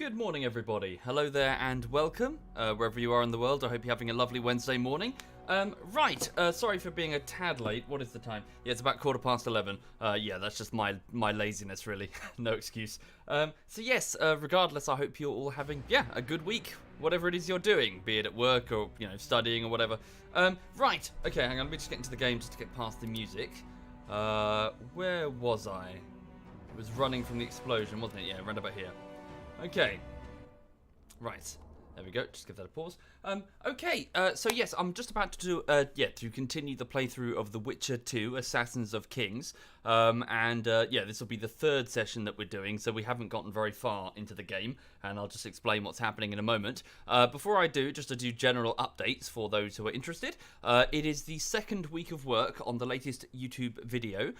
Good morning, everybody. Hello there and welcome, wherever you are in the world. I hope you're having a lovely Wednesday morning. Sorry for being a tad late. What is the time? Yeah, it's about 11:15. Yeah, that's just my laziness, really. No excuse. Regardless, I hope you're all having, a good week. Whatever it is you're doing, be it at work or, studying or whatever. Okay, hang on. Let me just get into the game just to get past the music. Where was I? It was running from the explosion, wasn't it? Yeah, right about here. Okay. Right. There we go. Just give that a pause. Yes, I'm just about to to continue the playthrough of The Witcher 2, Assassins of Kings. This will be the third session that we're doing, so we haven't gotten very far into the game, and I'll just explain what's happening in a moment. Before I do, just to do general updates for those who are interested, it is the second week of work on the latest YouTube video,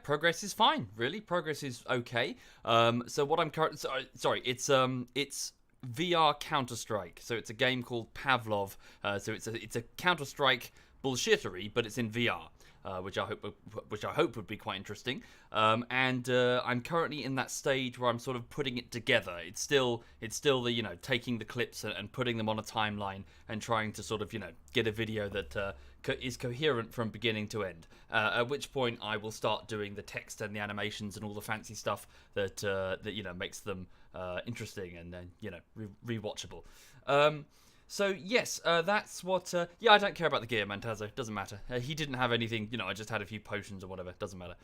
progress is fine, really. Progress is okay. So what I'm currently... It's VR Counter-Strike. So it's a game called Pavlov. So it's a Counter-Strike bullshittery, but it's in VR, which I hope would be quite interesting. I'm currently in that stage where I'm sort of putting it together. It's still the taking the clips and putting them on a timeline and trying to sort of get a video that is coherent from beginning to end. At which point I will start doing the text and the animations and all the fancy stuff that makes them interesting and then rewatchable. That's what. I don't care about the gear, Mantazo. Doesn't matter. He didn't have anything. I just had a few potions or whatever. Doesn't matter.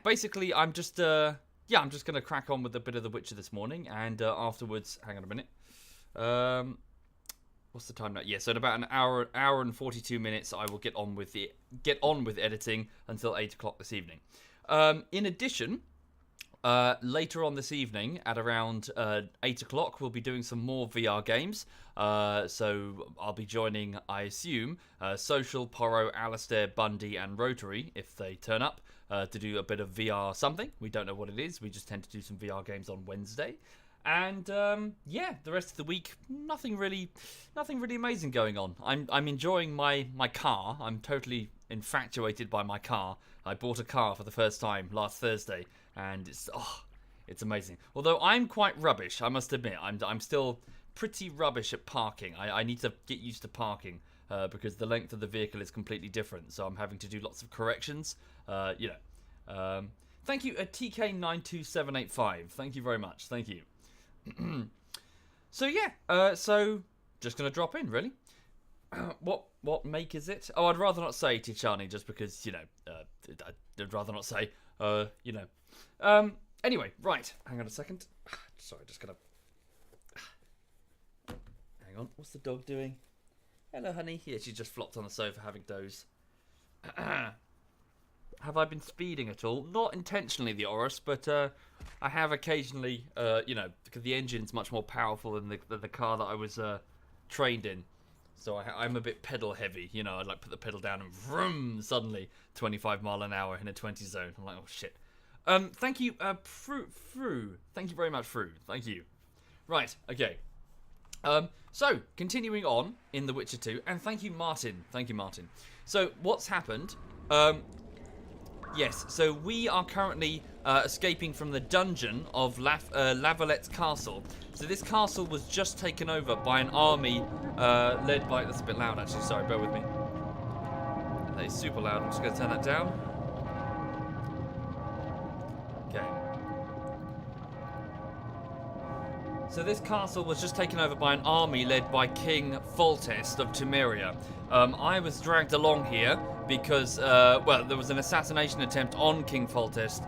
Basically, I'm just gonna crack on with a bit of The Witcher this morning, and afterwards, hang on a minute. What's the time now? Yeah, so in about an hour and 42 minutes, I will get on with editing until 8 o'clock this evening. In addition, later on this evening at around 8 o'clock, we'll be doing some more VR games. So I'll be joining, I assume, Social, Porro, Alistair, Bundy, and Rotary if they turn up to do a bit of VR something. We don't know what it is. We just tend to do some VR games on Wednesday. And the rest of the week, nothing really amazing going on. I'm enjoying my car. I'm totally infatuated by my car. I bought a car for the first time last Thursday, and it's amazing. Although I'm quite rubbish, I must admit. I'm still pretty rubbish at parking. I need to get used to parking because the length of the vehicle is completely different. So I'm having to do lots of corrections. Thank you, TK92785. Thank you very much. Thank you. So just gonna drop in, really. What make is it? Oh, I'd rather not say, Tichani, just because I'd rather not say. Anyway, right. Hang on a second. Sorry, just gonna. Hang on. What's the dog doing? Hello, honey. Yeah, she just flopped on the sofa having doze. Have I been speeding at all? Not intentionally, the Oris, but I have occasionally, because the engine's much more powerful than the car that I was trained in. So I'm a bit pedal heavy, I'd like put the pedal down and vroom, suddenly 25 mile an hour in a 20 zone. I'm like, oh shit. Thank you, Fru. Thank you very much, Fru. Thank you. Right, okay. So, continuing on in The Witcher 2, and thank you, Martin. Thank you, Martin. So, what's happened? Yes, so we are currently escaping from the dungeon of Lavalette's castle. So this castle was just taken over by an army led by... That's a bit loud, actually. Sorry, bear with me. That is super loud. I'm just going to turn that down. Okay. So this castle was just taken over by an army led by King Foltest of Temeria. I was dragged along here because, there was an assassination attempt on King Foltest,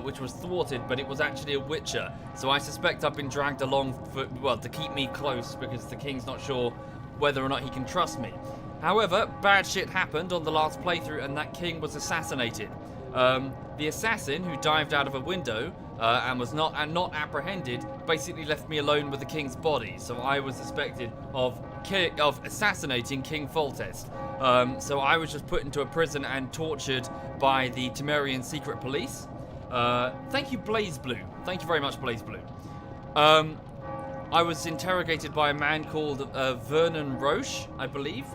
which was thwarted, but it was actually a Witcher. So I suspect I've been dragged along to keep me close because the king's not sure whether or not he can trust me. However, bad shit happened on the last playthrough and that king was assassinated. The assassin, who dived out of a window and was not apprehended, basically left me alone with the king's body. So I was suspected of assassinating King Foltest. So I was just put into a prison and tortured by the Temerian secret police. Thank you, Blaze Blue. Thank you very much, Blaze Blue. I was interrogated by a man called Vernon Roche, I believe.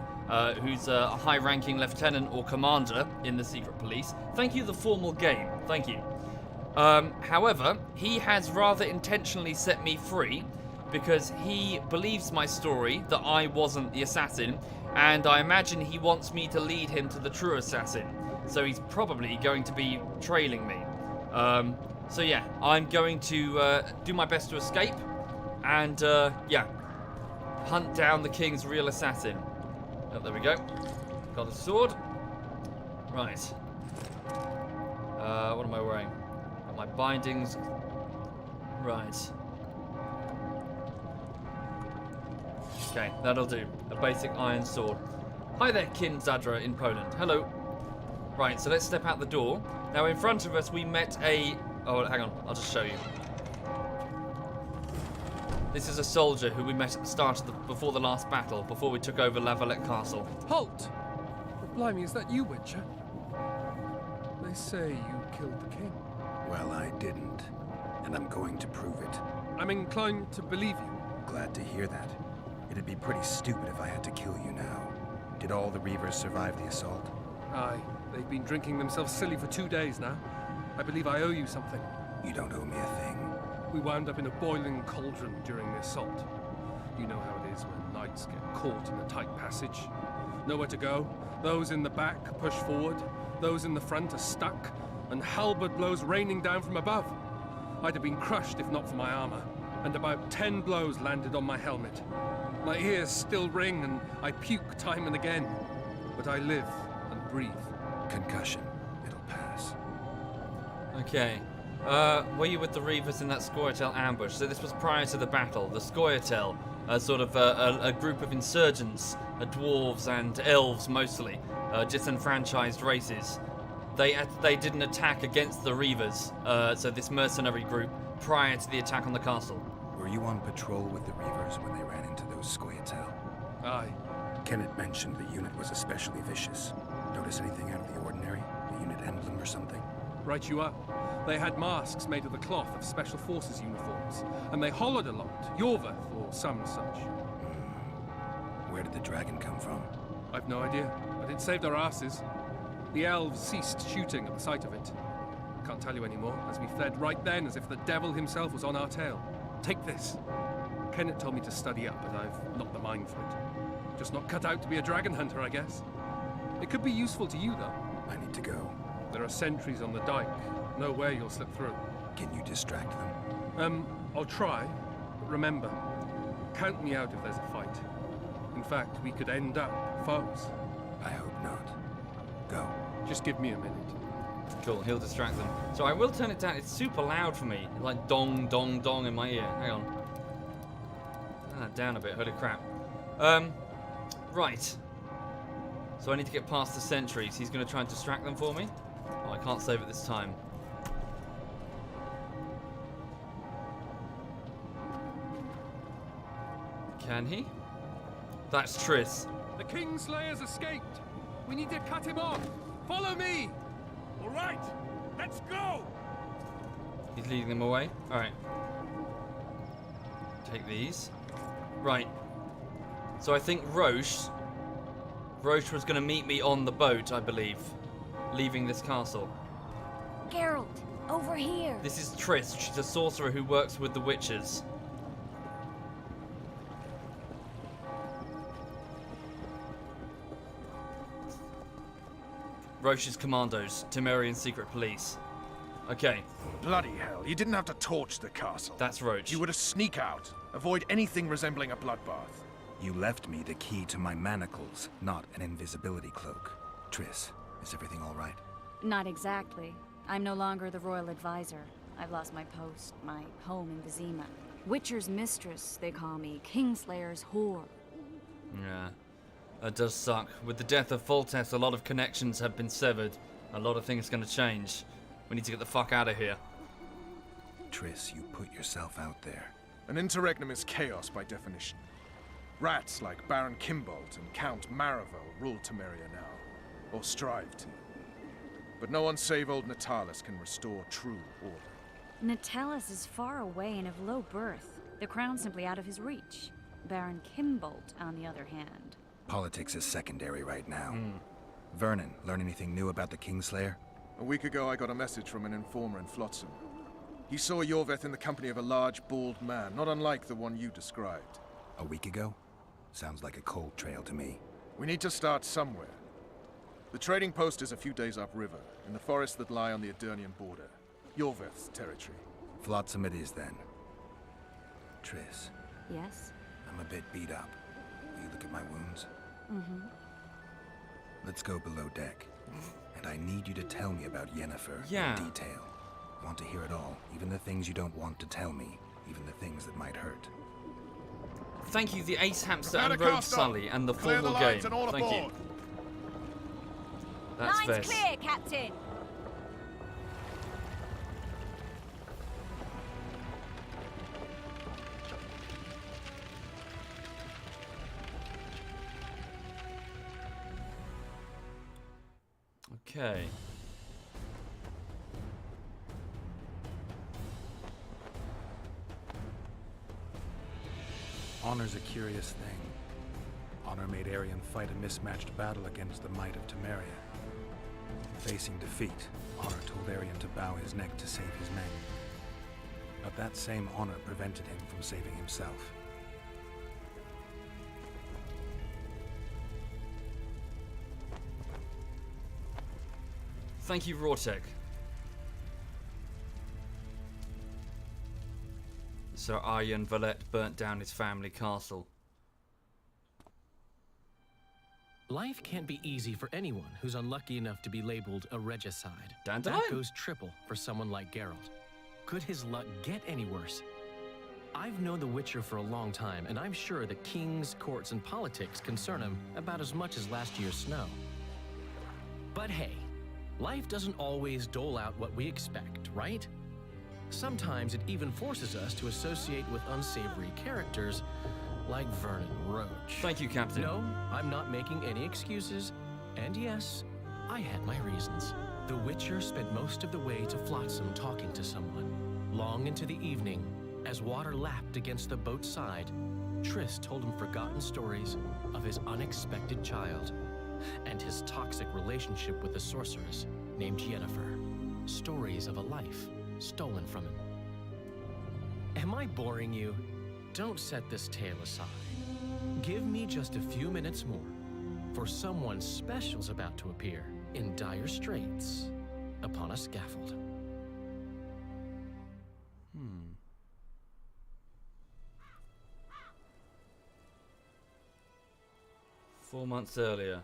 Who's a high-ranking lieutenant or commander in the secret police. Thank you, The Formal Game. Thank you. However, he has rather intentionally set me free because he believes my story that I wasn't the assassin, and I imagine he wants me to lead him to the true assassin. So he's probably going to be trailing me. So yeah, I'm going to do my best to escape and, yeah, hunt down the king's real assassin. Oh, there we go. Got a sword. Right. What am I wearing? Got my bindings. Right. Okay, that'll do. A basic iron sword. Hi there, Kin Zadra in Poland. Hello. Right, so let's step out the door. Now, in front of us, we met a... Oh, hang on. I'll just show you. This is a soldier who we met at the start of before the last battle, before we took over La Valette Castle. Halt! Blimey, is that you, Witcher? They say you killed the king. Well, I didn't, and I'm going to prove it. I'm inclined to believe you. Glad to hear that. It'd be pretty stupid if I had to kill you now. Did all the Reavers survive the assault? Aye, they've been drinking themselves silly for 2 days now. I believe I owe you something. You don't owe me a thing. We wound up in a boiling cauldron during the assault. You know how it is when knights get caught in a tight passage. Nowhere to go. Those in the back push forward. Those in the front are stuck. And halberd blows raining down from above. I'd have been crushed if not for my armor. And about 10 blows landed on my helmet. My ears still ring and I puke time and again. But I live and breathe. Concussion. It'll pass. Okay. Were you with the Reavers in that Scoia'tael ambush? So this was prior to the battle. The Scoia'tael, sort of a group of insurgents, dwarves and elves mostly, disenfranchised races. They did an attack against the Reavers, so this mercenary group, prior to the attack on the castle. Were you on patrol with the Reavers when they ran into those Scoia'tael? Aye. Kenneth mentioned the unit was especially vicious. Notice anything out of the ordinary? A unit emblem or something? Right you are. They had masks made of the cloth of Special Forces uniforms, and they hollered a lot, Yorvath or some such. Where did the dragon come from? I've no idea, but it saved our asses. The elves ceased shooting at the sight of it. Can't tell you anymore, as we fled right then as if the devil himself was on our tail. Take this. Kenneth told me to study up, but I've not the mind for it. Just not cut out to be a dragon hunter, I guess. It could be useful to you, though. I need to go. There are sentries on the dike. No way you'll slip through. Can you distract them? I'll try. But remember, count me out if there's a fight. In fact, we could end up foes. I hope not. Go. Just give me a minute. Cool, he'll distract them. So I will turn it down. It's super loud for me. Like dong, dong, dong in my ear. Hang on. Turn that down a bit. Holy crap. Right. So I need to get past the sentries. He's going to try and distract them for me. Oh, I can't save it this time. Can he? That's Triss. The Kingslayer's escaped. We need to cut him off. Follow me. All right, let's go. He's leading them away. All right. Take these. Right. So I think Roche was going to meet me on the boat, I believe, leaving this castle. Geralt, over here. This is Triss. She's a sorcerer who works with the witches. Roche's commandos, Temerian secret police. Okay, Bloody hell, you didn't have to torch the castle. that's Roche. You were to sneak out, avoid anything resembling a bloodbath. You left me the key to my manacles, not an invisibility cloak. Triss, is everything all right? Not exactly. I'm no longer the royal advisor. I've lost my post, my home in Vizima. Witcher's mistress, they call me. Kingslayer's whore. Yeah, that does suck. With the death of Foltest, a lot of connections have been severed. A lot of things are going to change. We need to get the fuck out of here. Triss, you put yourself out there. An interregnum is chaos by definition. Rats like Baron Kimbolt and Count Maravel rule Temeria now, or strive to. But no one save old Natalis can restore true order. Natalis is far away and of low birth. The crown's simply out of his reach. Baron Kimbolt, on the other hand. Politics is secondary right now. Vernon, learn anything new about the Kingslayer? A week ago I got a message from an informer in Flotsam. He saw Yorveth in the company of a large, bald man, not unlike the one you described. A week ago? Sounds like a cold trail to me. We need to start somewhere. The trading post is a few days upriver, in the forests that lie on the Edirnian border. Yorveth's territory. Flotsam it is, then. Triss, Yes? I'm a bit beat up. Will you look at my wounds? Mm-hmm. Let's go below deck. And I need you to tell me about Yennefer Yeah. in detail. Want to hear it all, even the things you don't want to tell me, even the things that might hurt. Thank you, the Ace Hamster Prepare and to Rogue cast off. Sully and the Clear the formal lines game. and all Thank you. aboard. That's Line's Vess. clear, Captain. Okay. Honor's a curious thing. Honor made Arion fight a mismatched battle against the might of Temeria. Facing defeat, Honor told Arion to bow his neck to save his men. But that same honor prevented him from saving himself. Thank you, Rortek. Sir Aryan Valette burnt down his family castle. Life can't be easy for anyone who's unlucky enough to be labeled a regicide. Dandelion? That goes triple for someone like Geralt. Could his luck get any worse? I've known the Witcher for a long time, and I'm sure that kings, courts, and politics concern him about as much as last year's snow. But hey, life doesn't always dole out what we expect, right? Sometimes it even forces us to associate with unsavory characters like Vernon Roach. Thank you, Captain. No, I'm not making any excuses. And yes, I had my reasons. The Witcher spent most of the way to Flotsam talking to someone. Long into the evening, as water lapped against the boat's side, Triss told him forgotten stories of his unexpected child and his toxic relationship with a sorceress named Yennefer. Stories of a life stolen from him. Am I boring you? Don't set this tale aside. Give me just a few minutes more, for someone special's about to appear in dire straits upon a scaffold. 4 months earlier.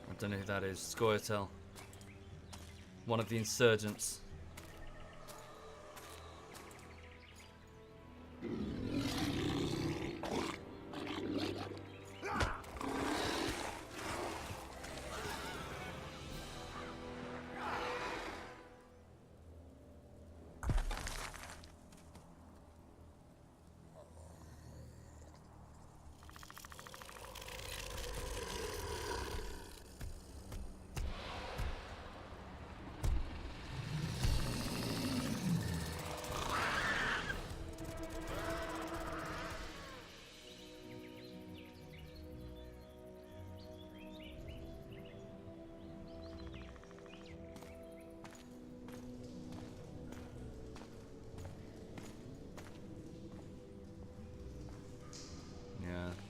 I don't know who that is. Scoia'tael. One of the insurgents.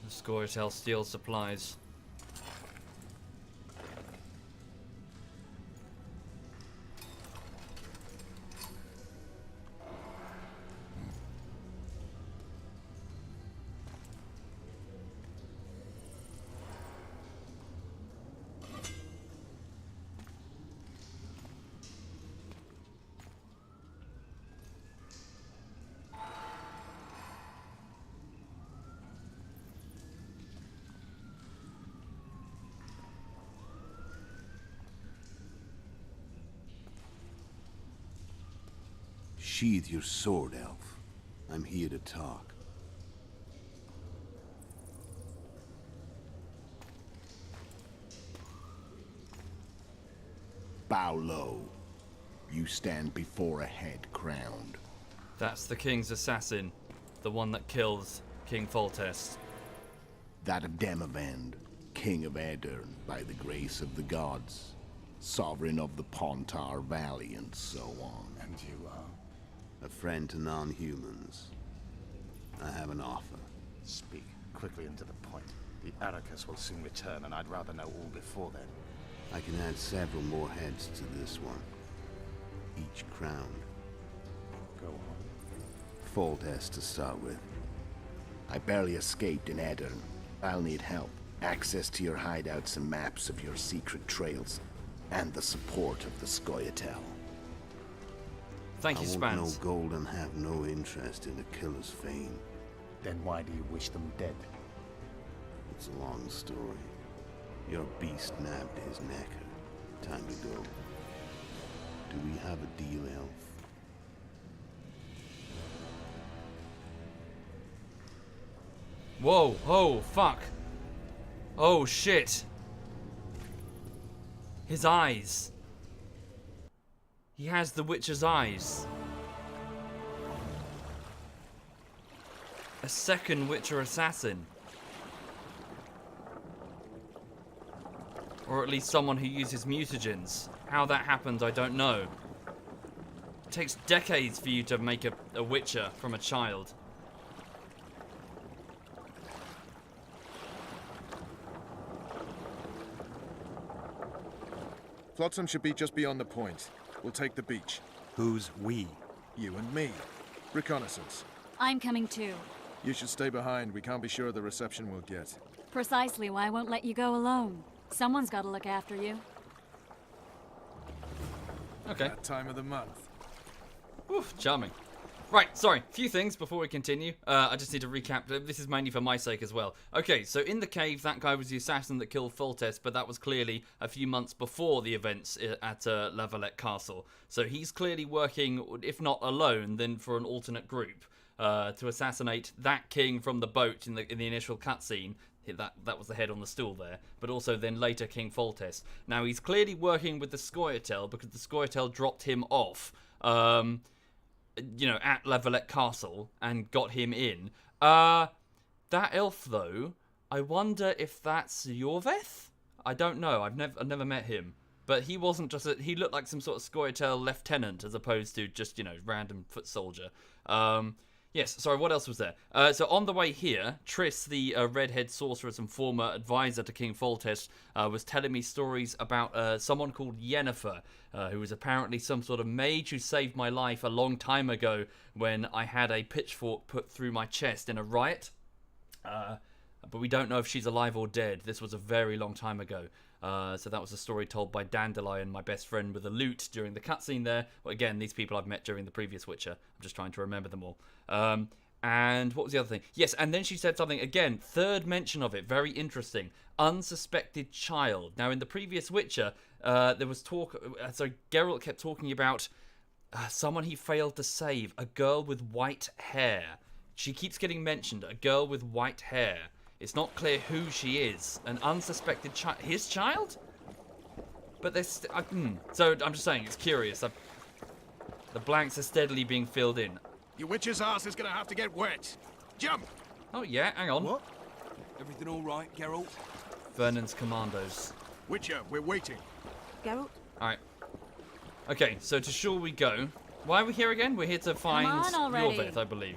Scoia'tael steals supplies. Sheathe your sword, Elf. I'm here to talk. Bow low. You stand before a head crowned. That's the king's assassin. The one that kills King Foltest. That of Demavend, king of Aedirn, by the grace of the gods, sovereign of the Pontar Valley, and so on. And you are? A friend to non-humans. I have an offer. Speak quickly and to the point. The Arrakis will soon return, and I'd rather know all before then. I can add several more heads to this one. Each crowned. Go on. Foltest to start with. I barely escaped in Aedirn. I'll need help. Access to your hideouts and maps of your secret trails. And the support of the Scoia'tael. Thank you, I Spans. won't know gold and have no interest in the killer's fame. Then why do you wish them dead? It's a long story. Your beast nabbed his neck. Time to go. Do we have a deal, Elf? Whoa, oh, fuck. Oh, shit. His eyes. He has the Witcher's eyes. A second Witcher assassin. Or at least someone who uses mutagens. How that happened, I don't know. It takes decades for you to make a Witcher from a child. Flotsam should be just beyond the point. We'll take the beach. Who's we? You and me. Reconnaissance. I'm coming too. You should stay behind. We can't be sure of the reception we'll get. Precisely why I won't let you go alone. Someone's got to look after you. Okay. That time of the month. Oof, charming. Right, sorry, few things before we continue. I just need to recap. This is mainly for my sake as well. Okay, so in the cave, that guy was the assassin that killed Foltest, but that was clearly a few months before the events at La Valette Castle. So he's clearly working, if not alone, then for an alternate group to assassinate that king from the boat in the initial cutscene. That was the head on the stool there, but also then later King Foltest. Now he's clearly working with the Scoia'tael because the Scoia'tael dropped him off. You know, at La Valette Castle and got him in. That elf, though, I wonder if that's Yorveth? I don't know. I've never met him. But he wasn't just he looked like some sort of Scoia'tael lieutenant as opposed to just, you know, random foot soldier. Yes, sorry, what else was there? So on the way here, Triss, the redhead sorceress and former advisor to King Foltest, was telling me stories about someone called Yennefer, who was apparently some sort of mage who saved my life a long time ago when I had a pitchfork put through my chest in a riot. But we don't know if she's alive or dead. This was a very long time ago. So that was a story told by Dandelion, my best friend with a lute during the cutscene there. Well, again, these people I've met during the previous Witcher. I'm just trying to remember them all. And what was the other thing? Yes, and then she said something, again, third mention of it, very interesting. Unsuspected child. Now, in the previous Witcher, there was talk, so Geralt kept talking about someone he failed to save, a girl with white hair. She keeps getting mentioned, a girl with white hair. It's not clear who she is. An unsuspected child. His child? But there's... So I'm just saying, it's curious. The blanks are steadily being filled in. Your witch's ass is gonna have to get wet. Jump! Oh, yeah, hang on. What? Everything all right, Geralt? Vernon's commandos. Witcher, we're waiting. Geralt? Alright. Okay, so to Shul we go. Why are we here again? We're here to find on already. Yorveth, I believe.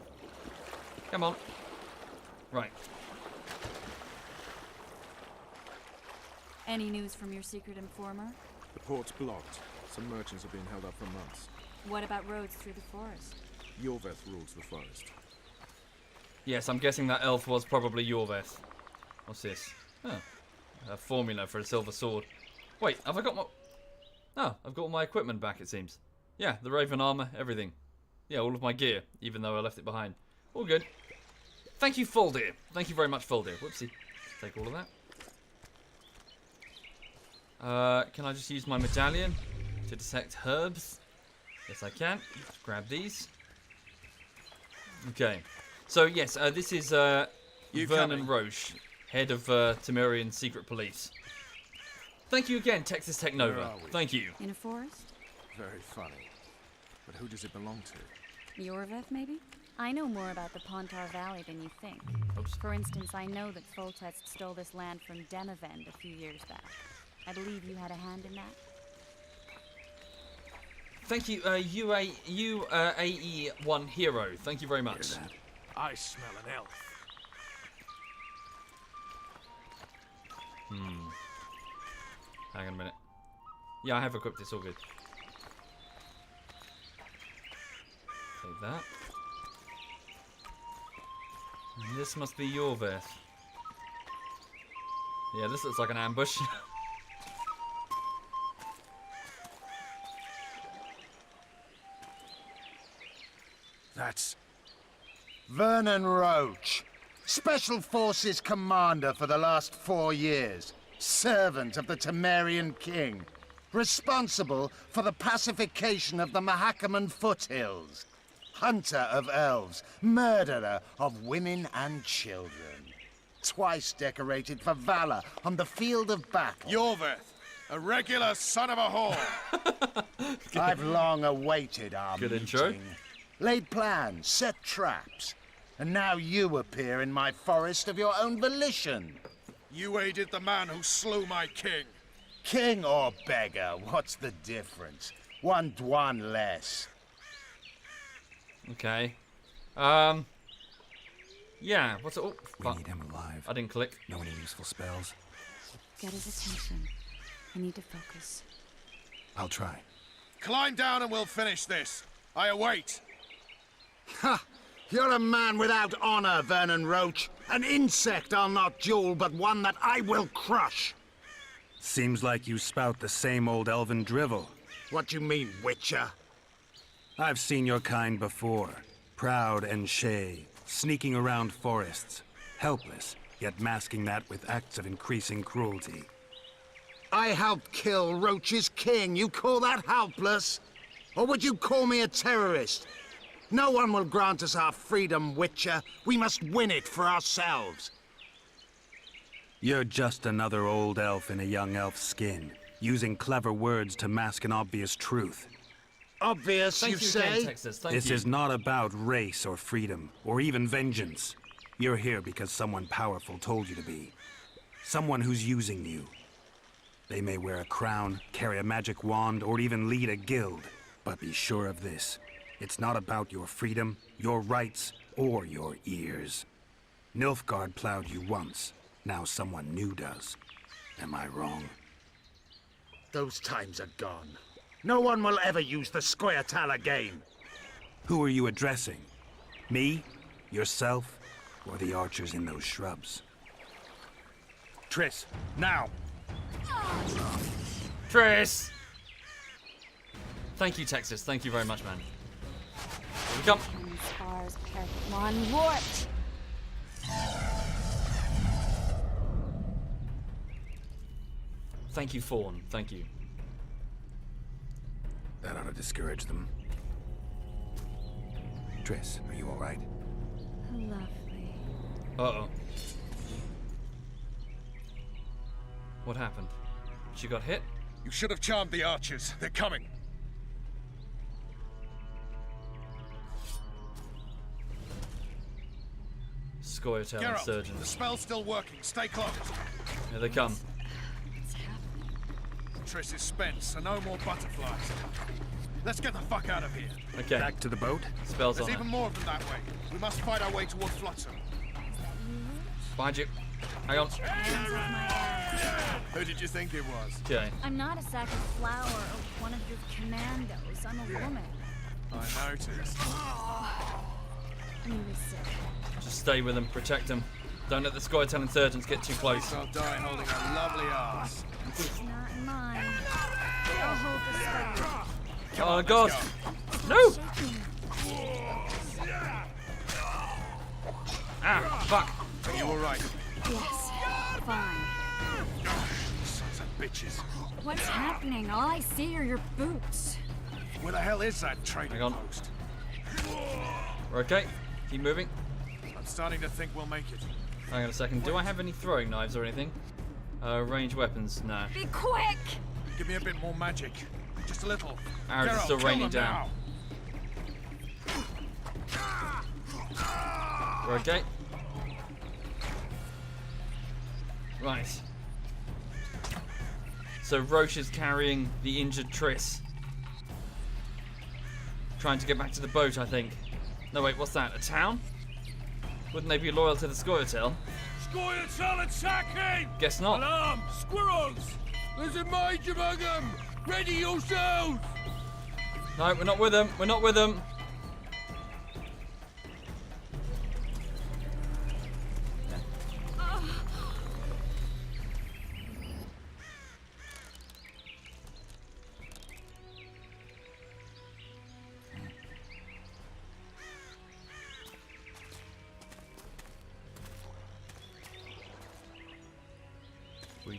Come on. Right. Any news from your secret informer? The port's blocked. Some merchants are being held up for months. What about roads through the forest? Yorveth rules the forest. Yes, I'm guessing that elf was probably Yorveth. What's this? Oh, a formula for a silver sword. Wait, have I got my... Oh, I've got all my equipment back, it seems. Yeah, the Raven armor, everything. Yeah, all of my gear, even though I left it behind. All good. Thank you, Fuldir. Thank you very much, Fuldir. Whoopsie. Take all of that. Can I just use my medallion to detect herbs? Yes, I can. Let's grab these. Okay. So, yes, this is Vernon Roche, head of Temerian Secret Police. Thank you again, Texas Tech Nova. Where are we? Thank you. In a forest? Very funny. But who does it belong to? Yorvith, maybe? I know more about the Pontar Valley than you think. Oops. For instance, I know that Foltest stole this land from Demavend a few years back. I believe you had a hand in that. Thank you, UAE1 Hero. Thank you very much. Hear that? I smell an elf. Hang on a minute. Yeah, I have equipped this, all good. Take that. And this must be Yorvith. Yeah, this looks like an ambush. That's... Vernon Roach, Special Forces Commander for the last 4 years. Servant of the Temerian King. Responsible for the pacification of the Mahakaman foothills. Hunter of elves. Murderer of women and children. Twice decorated for valor on the field of battle. Yorvith, a regular son of a whore. I've long awaited our Good meeting. intro. Laid plans, set traps. And now you appear in my forest of your own volition. You aided the man who slew my king. King or beggar, what's the difference? One Dwan less. Okay. Yeah, what's it? Oh, We fuck. need him alive. I didn't click. Know any useful spells? Get his attention. I need to focus. I'll try. Climb down and we'll finish this. I await. Ha! You're a man without honor, Vernon Roach. An insect I'll not duel, but one that I will crush. Seems like you spout the same old elven drivel. What you mean, Witcher? I've seen your kind before. Proud and shay, sneaking around forests. Helpless, yet masking that with acts of increasing cruelty. I helped kill Roach's king. You call that helpless? Or would you call me a terrorist? No one will grant us our freedom, Witcher. We must win it for ourselves. You're just another old elf in a young elf's skin, using clever words to mask an obvious truth. Obvious, Thank you you say? again, Texas. Thank This you. is not about race or freedom, or even vengeance. You're here because someone powerful told you to be. Someone who's using you. They may wear a crown, carry a magic wand, or even lead a guild. But be sure of this. It's not about your freedom, your rights, or your ears. Nilfgaard plowed you once. Now someone new does. Am I wrong? Those times are gone. No one will ever use the Squirtal again. Who are you addressing? Me? Yourself? Or the archers in those shrubs? Triss, now. Tris! Thank you, Texas. Thank you very much, man. Here we come. Spars, Pergamon, warped! Thank you, Fawn. Thank you. That ought to discourage them. Triss, are you alright? Lovely. Uh-oh. What happened? She got hit? You should have charmed the archers. They're coming. Scoia'tael Geralt, the insurgents. spell's still working. Stay close. Here they come. What's happening? Triss is spent, so no more butterflies. Let's get the fuck out of here. Okay. Back to the boat? Spells There's on even her. more of them that way. We must fight our way towards Flotsam. Behind you. Hang on. Hands off my ass. Who did you think it was? Okay. I'm not a sack of flour or one of your commandos. I'm a woman. I noticed. I'm gonna be sick. Just stay with them. Protect them. Don't let the Scoia'tael insurgents get too close. I'll die holding a lovely ass. It's not mine. I'll hold the spell. Oh, God. No! Shaking. Ah, fuck. Are you alright? Yes. Fine. Sons of bitches. What's happening? All I see are your boots. Where the hell is that trading Hang on. post? We're okay. Keep moving. I'm starting to think we'll make it. Hang on a second. Do I have any throwing knives or anything? Ranged weapons? No. Be quick! Give me a bit more magic. Just a little. Arrows are Geralt, still kill raining them down. now. Okay. Right. So Roche is carrying the injured Triss. Trying to get back to the boat, I think. No, wait, what's that? A town? Wouldn't they be loyal to the Scoia'tael? Scoia'tael attacking! Guess not. Alarm! Squirrels! There's a major among them! Ready yourselves! No, we're not with them. We're not with them.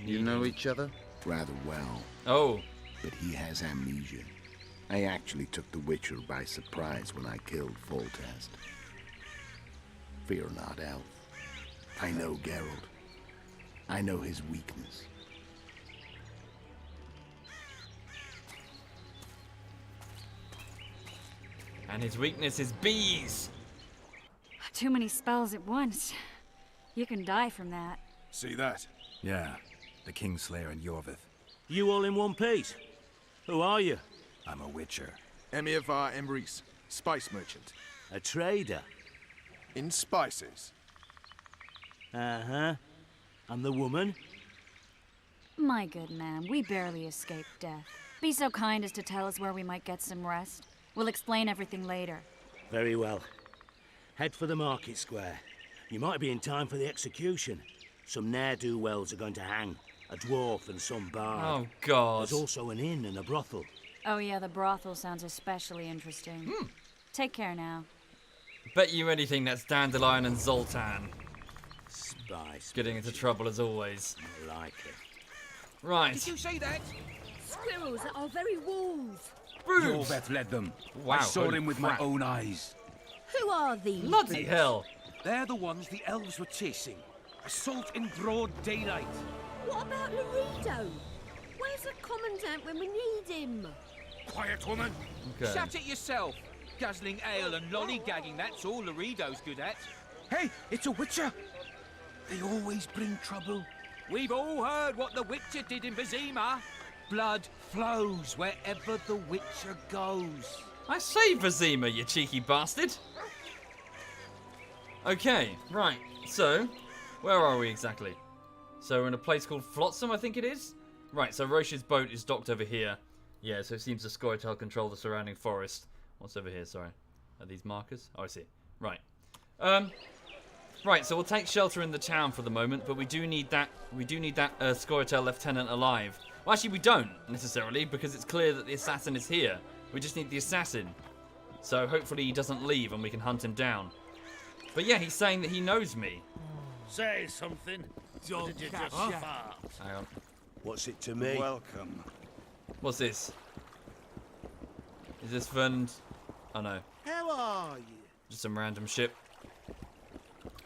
You know each other? Rather well. Oh. But he has amnesia. I actually took the Witcher by surprise when I killed Foltest. Fear not, Elf. I know Geralt. I know his weakness. And his weakness is bees. Too many spells at once. You can die from that. See that? Yeah, the Kingslayer and Yorvith. You all in one piece? Who are you? I'm a Witcher. Emir var Emrys, spice merchant. A trader? In spices. Uh-huh. And the woman? My good man, we barely escaped death. Be so kind as to tell us where we might get some rest. We'll explain everything later. Very well. Head for the market square. You might be in time for the execution. Some ne'er-do-wells are going to hang. A dwarf and some bard. Oh, God. There's also an inn and a brothel. Oh yeah, the brothel sounds especially interesting. Take care now. Bet you anything that's Dandelion and Zoltan. Spice. Getting into trouble as always. I like it. Right. Did you say that? Squirrels at our very walls. Bruce! Yorveth led them. Wow, I saw holy him with crap. my own eyes. Who are these? Bloody hell. They're the ones the elves were chasing. Assault in broad daylight. What about Laredo? Where's the commandant when we need him? Quiet, woman. Okay. Shut it yourself. Guzzling ale and lollygagging, that's all Laredo's good at. Hey, it's a Witcher. They always bring trouble. We've all heard what the Witcher did in Vizima. Blood flows wherever the Witcher goes. I say Vizima, you cheeky bastard. Okay, right. So, where are we exactly? So we're in a place called Flotsam, I think it is? Right, so Roche's boat is docked over here. Yeah, so it seems the Scoia'tael control the surrounding forest. What's over here, sorry? Are these markers? Oh, I see. Right. Right, so we'll take shelter in the town for the moment, but we do need that Scoia'tael lieutenant alive. Well, actually, we don't, necessarily, because it's clear that the assassin is here. We just need the assassin. So hopefully he doesn't leave and we can hunt him down. But yeah, he's saying that he knows me. Say something. Don't Did you catch just ya. fart? Hang on. What's it to me? Welcome. What's this? Is this Vernon? Oh no. How are you? Just some random ship.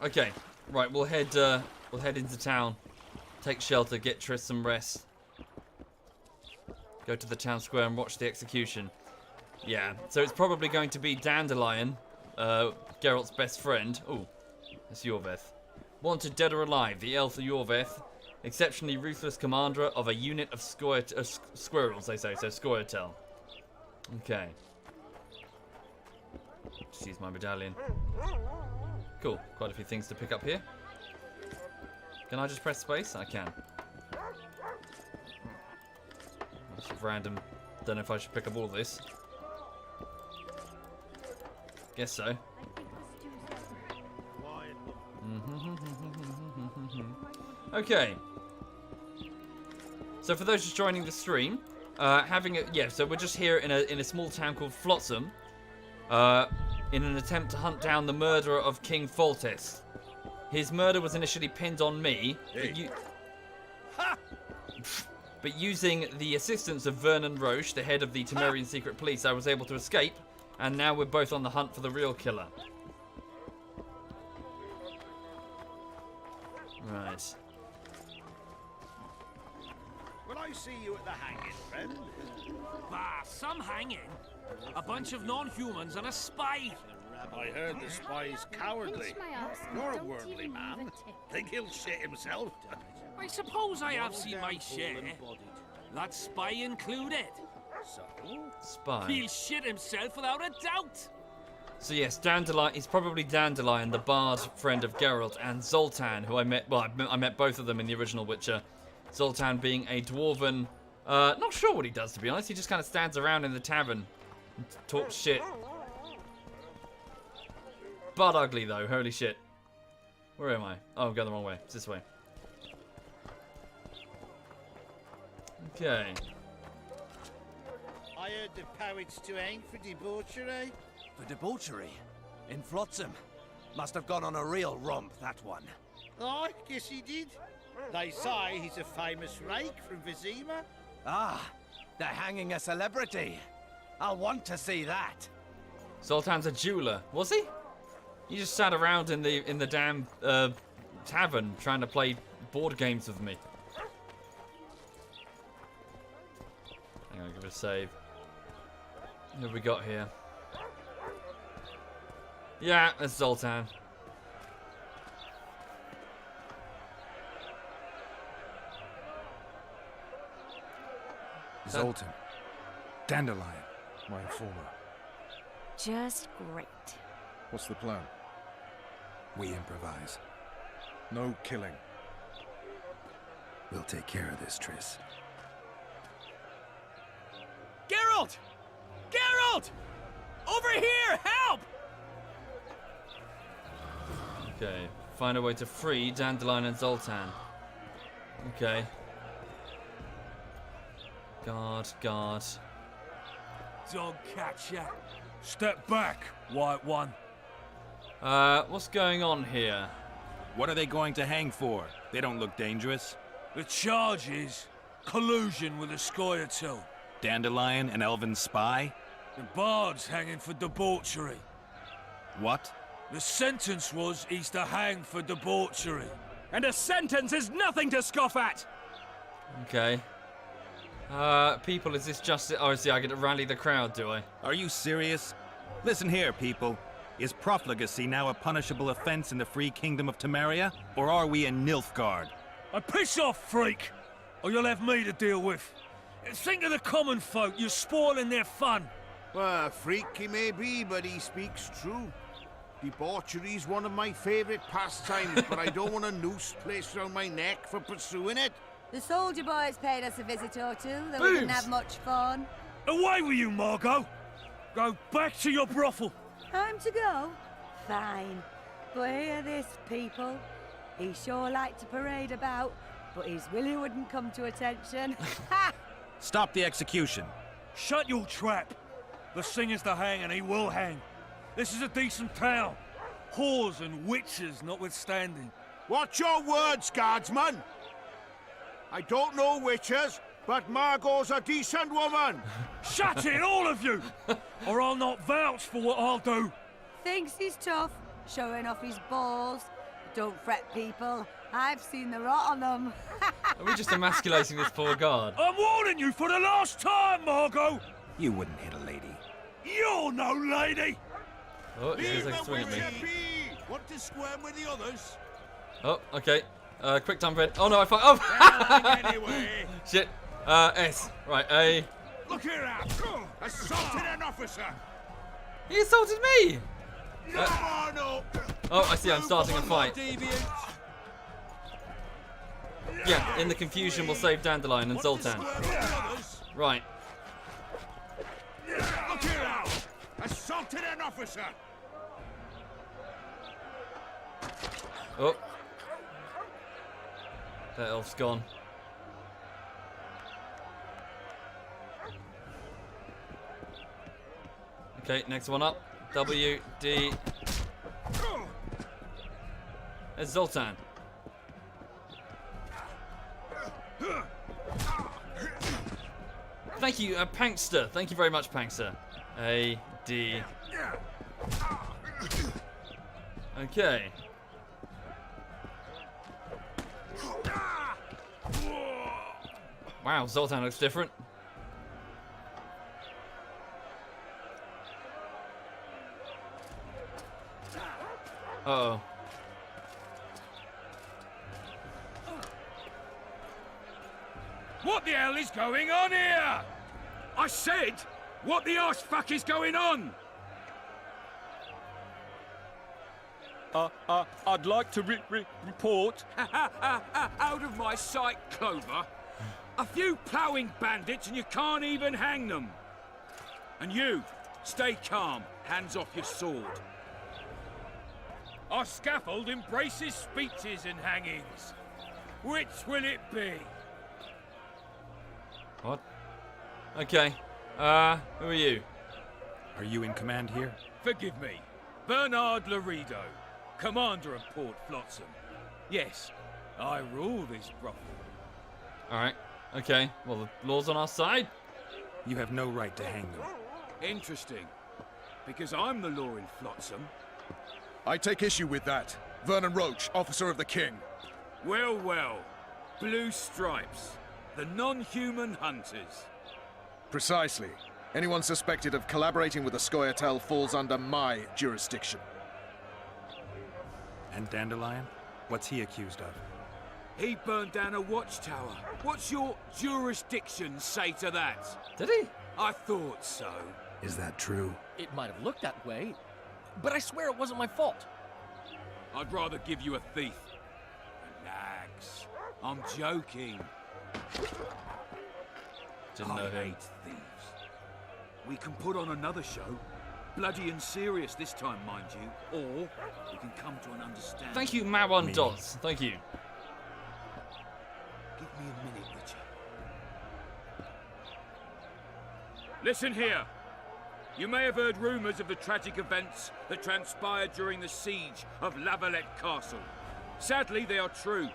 Okay, right, we'll head into town. Take shelter, get Triss some rest. Go to the town square and watch the execution. Yeah, so it's probably going to be Dandelion, Geralt's best friend. Oh, it's Yorveth. Wanted dead or alive, the elf Yorveth, exceptionally ruthless commander of a unit of squirrels, they say, so Scoia'tael. Okay. Just use my medallion. Cool, quite a few things to pick up here. Can I just press space? I can. That's random. Don't know if I should pick up all of this. Guess so. Okay. So for those just joining the stream, so we're just here in a small town called Flotsam, in an attempt to hunt down the murderer of King Foltest. His murder was initially pinned on me, but using the assistance of Vernon Roche, the head of the Temerian secret police, I was able to escape, and now we're both on the hunt for the real killer. Right. Will I see you at the hanging, friend? Bah, some hanging. A bunch of non-humans and a spy. I heard the spy's cowardly. You're a worldly man. Think he'll shit himself? I suppose I have seen my share. That spy included. So? Spy. He'll shit himself without a doubt. So yes, Dandelion. He's probably Dandelion, the bard friend of Geralt, and Zoltan, who I met. Well, I met both of them in the original Witcher. Zoltan being a dwarven. Not sure what he does, to be honest. He just kind of stands around in the tavern and talks shit. But ugly, though. Holy shit. Where am I? Oh, I'm going the wrong way. It's this way. Okay. I heard the poets to hang for debauchery. For debauchery? In Flotsam? Must have gone on a real romp, that one. Oh, I guess he did. They say he's a famous rake from Vizima. Ah, they're hanging a celebrity. I'll want to see that. Zoltan's a jeweler. Was he? He just sat around in the damn tavern trying to play board games with me. Hang on, give it a save. What have we got here? Yeah, that's Zoltan. Zoltan. Dandelion, my informer. Just great. What's the plan? We improvise. No killing. We'll take care of this, Triss. Geralt! Geralt! Over here! Help! Okay, find a way to free Dandelion and Zoltan. Okay. Guard. Dog catcher. Step back, White One. What's going on here? What are they going to hang for? They don't look dangerous. The charge is collusion with a Scoia'tael. Dandelion, an elven spy? The bard's hanging for debauchery. What? The sentence was he's to hang for debauchery. And a sentence is nothing to scoff at! Okay. People, is this just... Oh, see, I get to rally the crowd, do I? Are you serious? Listen here, people. Is profligacy now a punishable offense in the free kingdom of Temeria? Or are we in Nilfgaard? Piss off, freak! Or you'll have me to deal with. Think of the common folk, you're spoiling their fun. Well, freak he may be, but he speaks true. Debauchery's one of my favourite pastimes, but I don't want a noose placed around my neck for pursuing it. The soldier boys paid us a visit or two, though we didn't have much fun. Away with you, Margot! Go back to your brothel. Time to go? Fine. But hear this, people. He sure liked to parade about, but his willy wouldn't come to attention. Ha! Stop the execution. Shut your trap. The singer's to hang and he will hang. This is a decent town. Whores and witches notwithstanding. Watch your words, guardsman! I don't know witches, but Margot's a decent woman! Shut it, all of you! Or I'll not vouch for what I'll do. Thinks he's tough, showing off his balls. Don't fret, people. I've seen the rot on them. Are we just emasculating this poor guard? I'm warning you for the last time, Margot! You wouldn't hit a lady. You're no lady! Oh, he feels like he's swinging at me. Want to squirm with the others? Oh, okay. Quick time event. Oh no, I find. Oh! Anyway. Shit. S. Right, A. Look here out! Assaulted an officer! He assaulted me! No, no! Oh, I see, I'm starting a fight. Yeah, in the confusion, we'll save Dandelion and Zoltan. Right. Look here out! Assaulted an officer! Oh. That elf's gone. Okay, next one up. W, D. There's Zoltan. Thank you, Pankster. Thank you very much, Pankster. A, D. Okay. Wow, Zoltan looks different. Uh-oh. What the hell is going on here? I said, what the arse fuck is going on? I'd like to report. Out of my sight, Clover. A few ploughing bandits and you can't even hang them. And you, stay calm, hands off your sword. Our scaffold embraces speeches and hangings. Which will it be? What? Okay. Who are you? Are you in command here? Forgive me. Bernard Laredo, commander of Port Flotsam. Yes, I rule this brothel. Alright. Okay. Well, the law's on our side. You have no right to hang them. Interesting. Because I'm the law in Flotsam. I take issue with that. Vernon Roach, officer of the king. Well, well. Blue stripes. The non-human hunters. Precisely. Anyone suspected of collaborating with the Scoia'tael falls under my jurisdiction. And Dandelion? What's he accused of? He burned down a watchtower. What's your jurisdiction say to that? Did he? I thought so. Is that true? It might have looked that way, but I swear it wasn't my fault. I'd rather give you a thief. Relax. I'm joking. Didn't know I him. hate thieves. We can put on another show. Bloody and serious this time, mind you. Or we can come to an understanding. Thank you, Mawon Dots. Thank you. Give me a minute, Richard. Listen here. You may have heard rumours of the tragic events that transpired during the siege of Lavalette Castle. Sadly, they are true.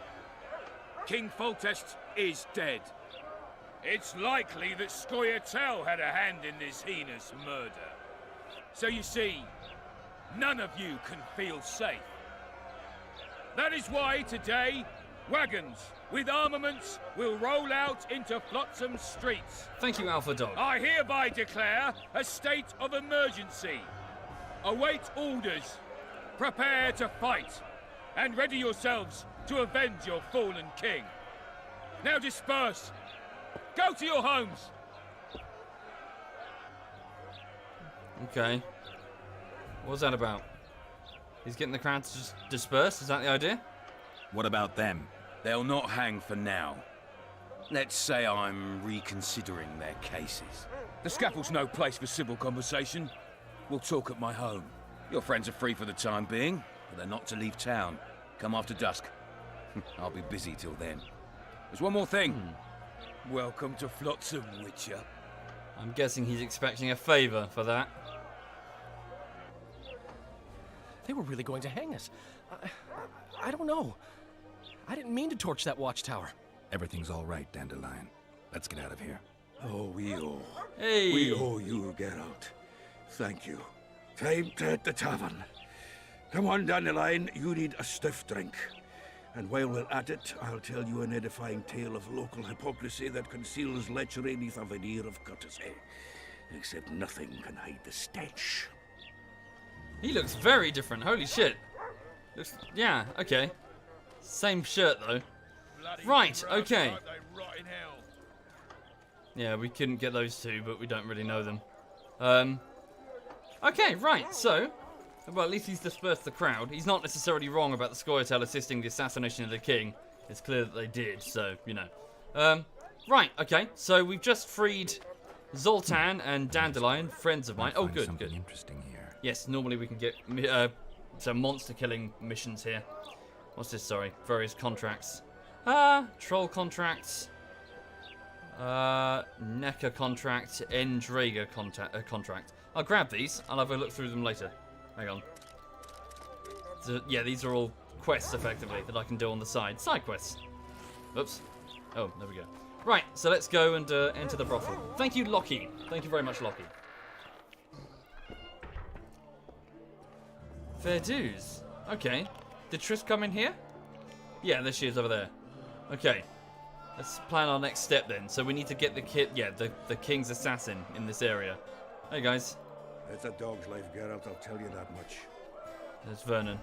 King Foltest is dead. It's likely that Scoia'tael had a hand in this heinous murder. So you see, none of you can feel safe. That is why today, wagons with armaments will roll out into Flotsam streets. Thank you, Alpha Dog. I hereby declare a state of emergency. Await orders. Prepare to fight. And ready yourselves to avenge your fallen king. Now disperse. Go to your homes. Okay. What was that about? He's getting the crowd to just disperse? Is that the idea? What about them? They'll not hang for now. Let's say I'm reconsidering their cases. The scaffold's no place for civil conversation. We'll talk at my home. Your friends are free for the time being, but they're not to leave town. Come after dusk. I'll be busy till then. There's one more thing. Welcome to Flotsam, Witcher. I'm guessing he's expecting a favour for that. They were really going to hang us. I don't know. I didn't mean to torch that watchtower. Everything's all right, Dandelion. Let's get out of here. Oh, we owe. Hey. We owe you, Geralt. Thank you. Time to hit the tavern. Come on, Dandelion, you need a stiff drink. And while we're at it, I'll tell you an edifying tale of local hypocrisy that conceals lechery neath a veneer of courtesy. Except nothing can hide the stench. He looks very different. Holy shit. Looks, yeah, okay. Same shirt, though. Right, okay. Yeah, we couldn't get those two, but we don't really know them. Okay, right, so... Well, at least he's dispersed the crowd. He's not necessarily wrong about the Scoia'tael assisting the assassination of the king. It's clear that they did, so, you know. Right, okay, so we've just freed Zoltan and Dandelion, friends of mine. Oh, good, something good. Interesting here. Yes, normally we can get some monster-killing missions here. What's this, sorry? Various contracts. Troll contracts. NECA contract. Endrager contract. I'll grab these. I'll have a look through them later. Hang on. So, yeah, these are all quests, effectively, that I can do on the side. Side quests. Oops. Oh, there we go. Right, so let's go and enter the brothel. Thank you, Lockie. Thank you very much, Lockie. Fair dues. Okay. Did Triss come in here? Yeah, there she is over there. Okay. Let's plan our next step then. So we need to get the king's assassin in this area. Hey, guys. It's a dog's life, Geralt, I'll tell you that much. There's Vernon.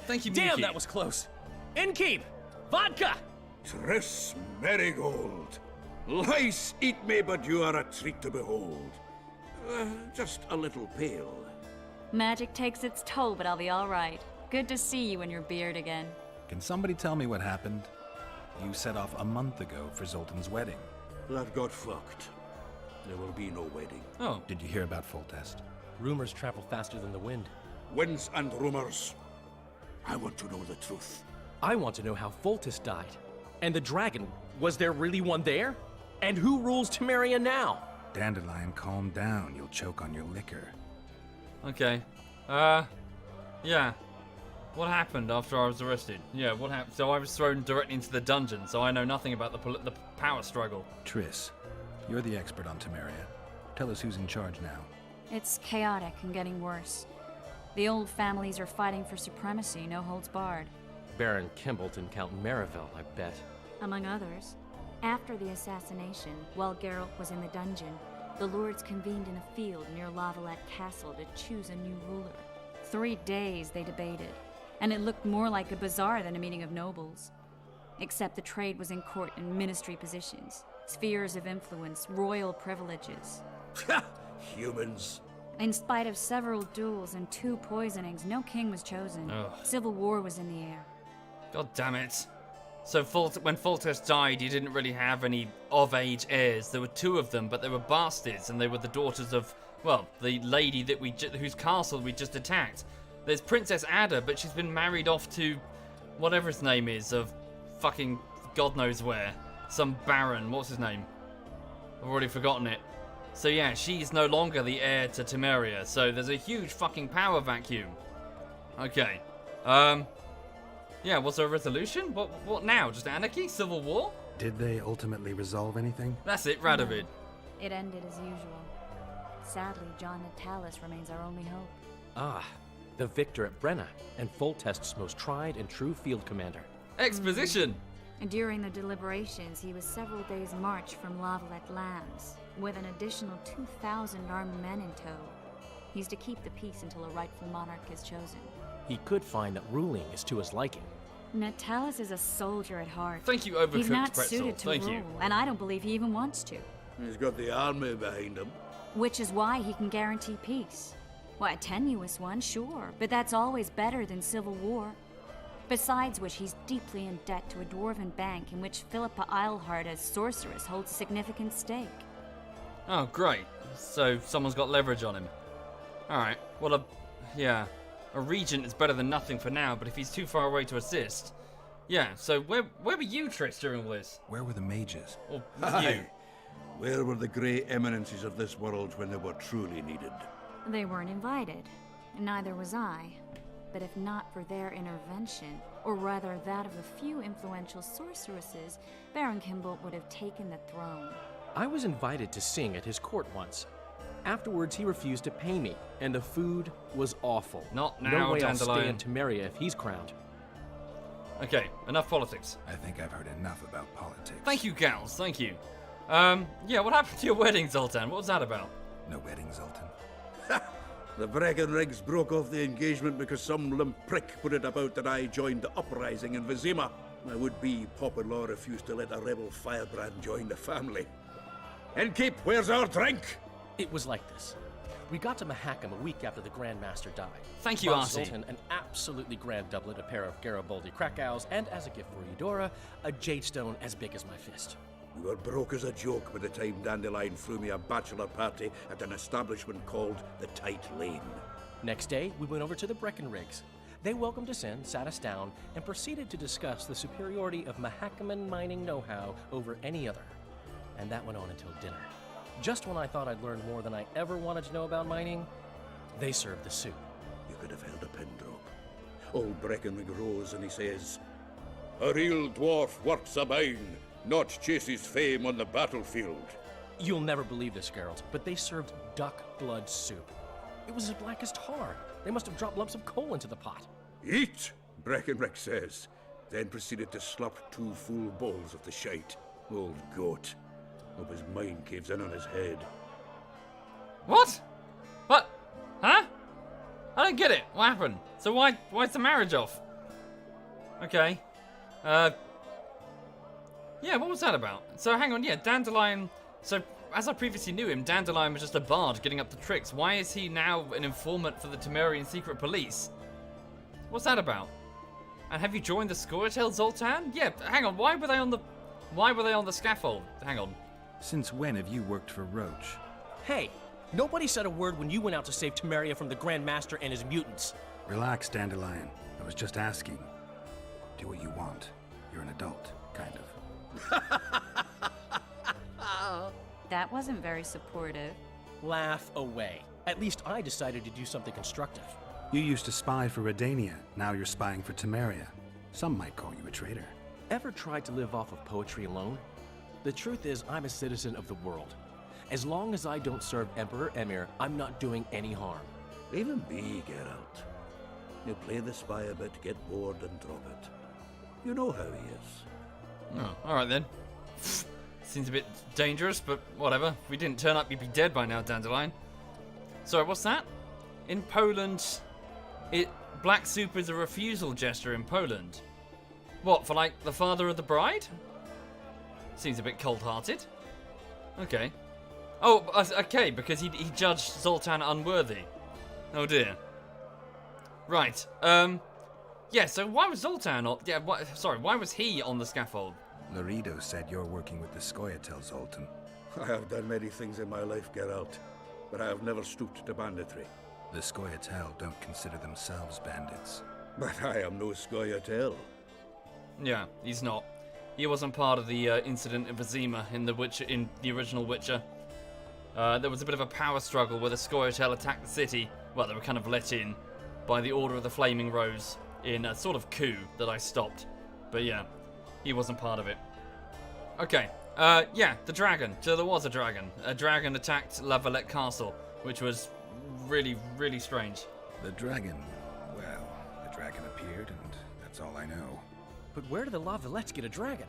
Thank you, Damn, Miyuki. that was close. Innkeep! Vodka! Tris Marigold. Lice eat me, but you are a treat to behold. Just a little pale. Magic takes its toll, but I'll be all right. Good to see you in your beard again. Can somebody tell me what happened? You set off a month ago for Zoltan's wedding. That got fucked. There will be no wedding. Oh. Did you hear about Foltest? Rumors travel faster than the wind. Winds and rumors. I want to know the truth. I want to know how Foltest died. And the dragon, was there really one there? And who rules Temeria now? Dandelion, calm down. You'll choke on your liquor. Okay. Yeah. What happened after I was arrested? Yeah, what happened? So I was thrown directly into the dungeon, so I know nothing about the power struggle. Triss, you're the expert on Temeria. Tell us who's in charge now. It's chaotic and getting worse. The old families are fighting for supremacy, no holds barred. Baron Kimbolt and Count Marivel, I bet. Among others. After the assassination, while Geralt was in the dungeon, the lords convened in a field near Lavalette Castle to choose a new ruler. 3 days they debated, and it looked more like a bazaar than a meeting of nobles. Except the trade was in court and ministry positions, spheres of influence, royal privileges. Humans. In spite of several duels and 2 poisonings, no king was chosen. Ugh. Civil war was in the air. God damn it. So when Foltest died, he didn't really have any of-age heirs. There were 2 of them, but they were bastards, and they were the daughters of, well, the lady that whose castle we just attacked. There's Princess Ada, but she's been married off to whatever his name is, of fucking God knows where. Some baron, what's his name? I've already forgotten it. So yeah, she's no longer the heir to Temeria, so there's a huge fucking power vacuum. Okay. Yeah, was there a resolution? What now? Just anarchy? Civil war? Did they ultimately resolve anything? That's it, Radovid. It ended as usual. Sadly, John Natalis remains our only hope. Ah, the victor at Brenna, and Foltest's most tried and true field commander. Exposition! And during the deliberations, he was several days' march from Lavalette lands, with an additional 2,000 armed men in tow. He's to keep the peace until a rightful monarch is chosen. He could find that ruling is to his liking. Natalis is a soldier at heart. Thank you, Overcooked He's not Pretzel. suited to Thank rule, you. and I don't believe he even wants to. He's got the army behind him. Which is why he can guarantee peace. Why, a tenuous one, sure, but that's always better than civil war. Besides which, he's deeply in debt to a dwarven bank in which Philippa Eilhart as sorceress holds a significant stake. Oh, great. So someone's got leverage on him. Alright, well, yeah. A regent is better than nothing for now, but if he's too far away to assist... Yeah, so where were you, Triss, during all this? Where were the mages? Or Aye. you? Where were the grey eminences of this world when they were truly needed? They weren't invited. Neither was I. But if not for their intervention, or rather that of a few influential sorceresses, Baron Kimbolt would have taken the throne. I was invited to sing at his court once. Afterwards, he refused to pay me, and the food was awful. Not now, no way I'll Dandelion. stay in Temeria if he's crowned. Okay, enough politics. I think I've heard enough about politics. Thank you, gals, thank you. Yeah, what happened to your wedding, Zoltan? What was that about? No wedding, Zoltan. The Breckenrigs broke off the engagement because some limp prick put it about that I joined the uprising in Vizima. My would-be Popper-law refused to let a rebel firebrand join the family. Innkeep, where's our drink? It was like this. We got to Mahakam a week after the Grand Master died. Thank you, Bought Artie. Zoltan an absolutely grand doublet, a pair of Garibaldi Krakows, and as a gift for Eudora, a jade stone as big as my fist. We were broke as a joke by the time Dandelion threw me a bachelor party at an establishment called the Tight Lane. Next day, we went over to the Breckenrigs. They welcomed us in, sat us down, and proceeded to discuss the superiority of Mahakaman mining know-how over any other. And that went on until dinner. Just when I thought I'd learned more than I ever wanted to know about mining, they served the soup. You could have held a pin drop. Old Breckenrig rose and he says, "A real dwarf works a mine, not chases fame on the battlefield." You'll never believe this, Geralt, but they served duck blood soup. It was as black as tar. They must have dropped lumps of coal into the pot. "Eat," Breckenrig says, then proceeded to slop 2 full bowls of the shite. Old goat. Hope his mind caves in on his head. What? What? Huh? I don't get it. What happened? So why's the marriage off? Okay. Yeah, what was that about? So hang on, yeah, Dandelion. So as I previously knew him, Dandelion was just a bard getting up the tricks. Why is he now an informant for the Temerian secret police? What's that about? And have you joined the Scoia'tael, Zoltan? Yeah, hang on. Why were they on the scaffold? Hang on. Since when have you worked for Roach? Hey, nobody said a word when you went out to save Temeria from the Grand Master and his mutants. Relax, Dandelion. I was just asking. Do what you want. You're an adult, kind of. That wasn't very supportive. Laugh away. At least I decided to do something constructive. You used to spy for Redania. Now you're spying for Temeria. Some might call you a traitor. Ever tried to live off of poetry alone? The truth is, I'm a citizen of the world. As long as I don't serve Emperor Emir, I'm not doing any harm. Even me, Geralt. You play the spy a bit, get bored and drop it. You know how he is. Oh, alright then. Seems a bit dangerous, but whatever. If we didn't turn up, you'd be dead by now, Dandelion. Sorry, what's that? In Poland, black soup is a refusal gesture in Poland. What, for like the father of the bride? Seems a bit cold-hearted. Okay. Oh, okay, because he judged Zoltan unworthy. Oh dear. Right. Yeah, so why was Zoltan on... Yeah, why was he on the scaffold? Laredo said you're working with the Scoia'tael, Zoltan. I have done many things in my life, Geralt, but I have never stooped to banditry. The Scoia'tael don't consider themselves bandits. But I am no Scoia'tael. Yeah, he's not. He wasn't part of the incident in Vizima in the original Witcher. There was a bit of a power struggle where the Scoia'tael attacked the city. Well, they were kind of let in by the Order of the Flaming Rose in a sort of coup that I stopped. But yeah, he wasn't part of it. Okay, yeah, the dragon. So there was a dragon. A dragon attacked La Valette Castle, which was really, really strange. The dragon, well, the dragon appeared and that's all I know. But where did the La Valettes get a dragon?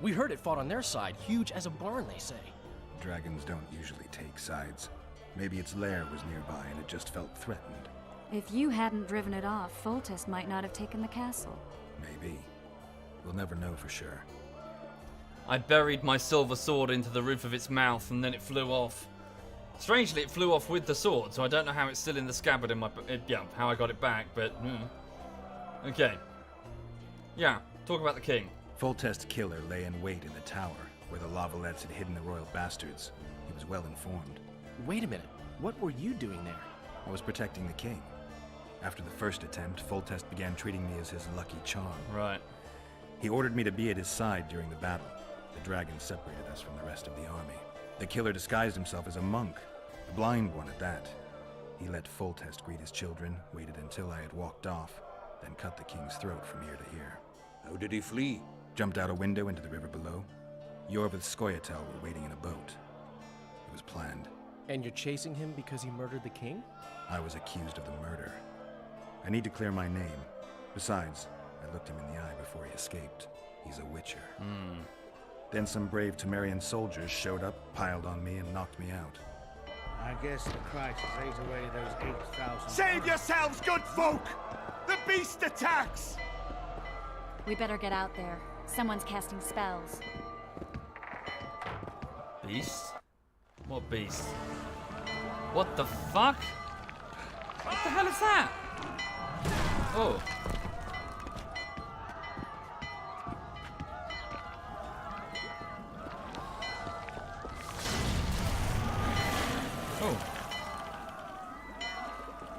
We heard it fought on their side, huge as a barn, they say. Dragons don't usually take sides. Maybe its lair was nearby and it just felt threatened. If you hadn't driven it off, Foltest might not have taken the castle. Maybe. We'll never know for sure. I buried my silver sword into the roof of its mouth and then it flew off. Strangely, it flew off with the sword, so I don't know how it's still in the scabbard in my... yeah, how I got it back, but... Okay. Yeah, talk about the king. Foltest's killer lay in wait in the tower, where the La Valettes had hidden the royal bastards. He was well informed. Wait a minute. What were you doing there? I was protecting the king. After the first attempt, Foltest began treating me as his lucky charm. Right. He ordered me to be at his side during the battle. The dragon separated us from the rest of the army. The killer disguised himself as a monk, a blind one at that. He let Foltest greet his children, waited until I had walked off, then cut the king's throat from ear to ear. How did he flee? Jumped out a window into the river below. Yorvith's Scoia'tael were waiting in a boat. It was planned. And you're chasing him because he murdered the king? I was accused of the murder. I need to clear my name. Besides, I looked him in the eye before he escaped. He's a witcher. Then some brave Temerian soldiers showed up, piled on me, and knocked me out. I guess the crisis ate away those 8,000... Save yourselves, good folk! The beast attacks! We better get out there. Someone's casting spells. Beast? What beast? What the fuck? What the hell is that? Oh. Oh.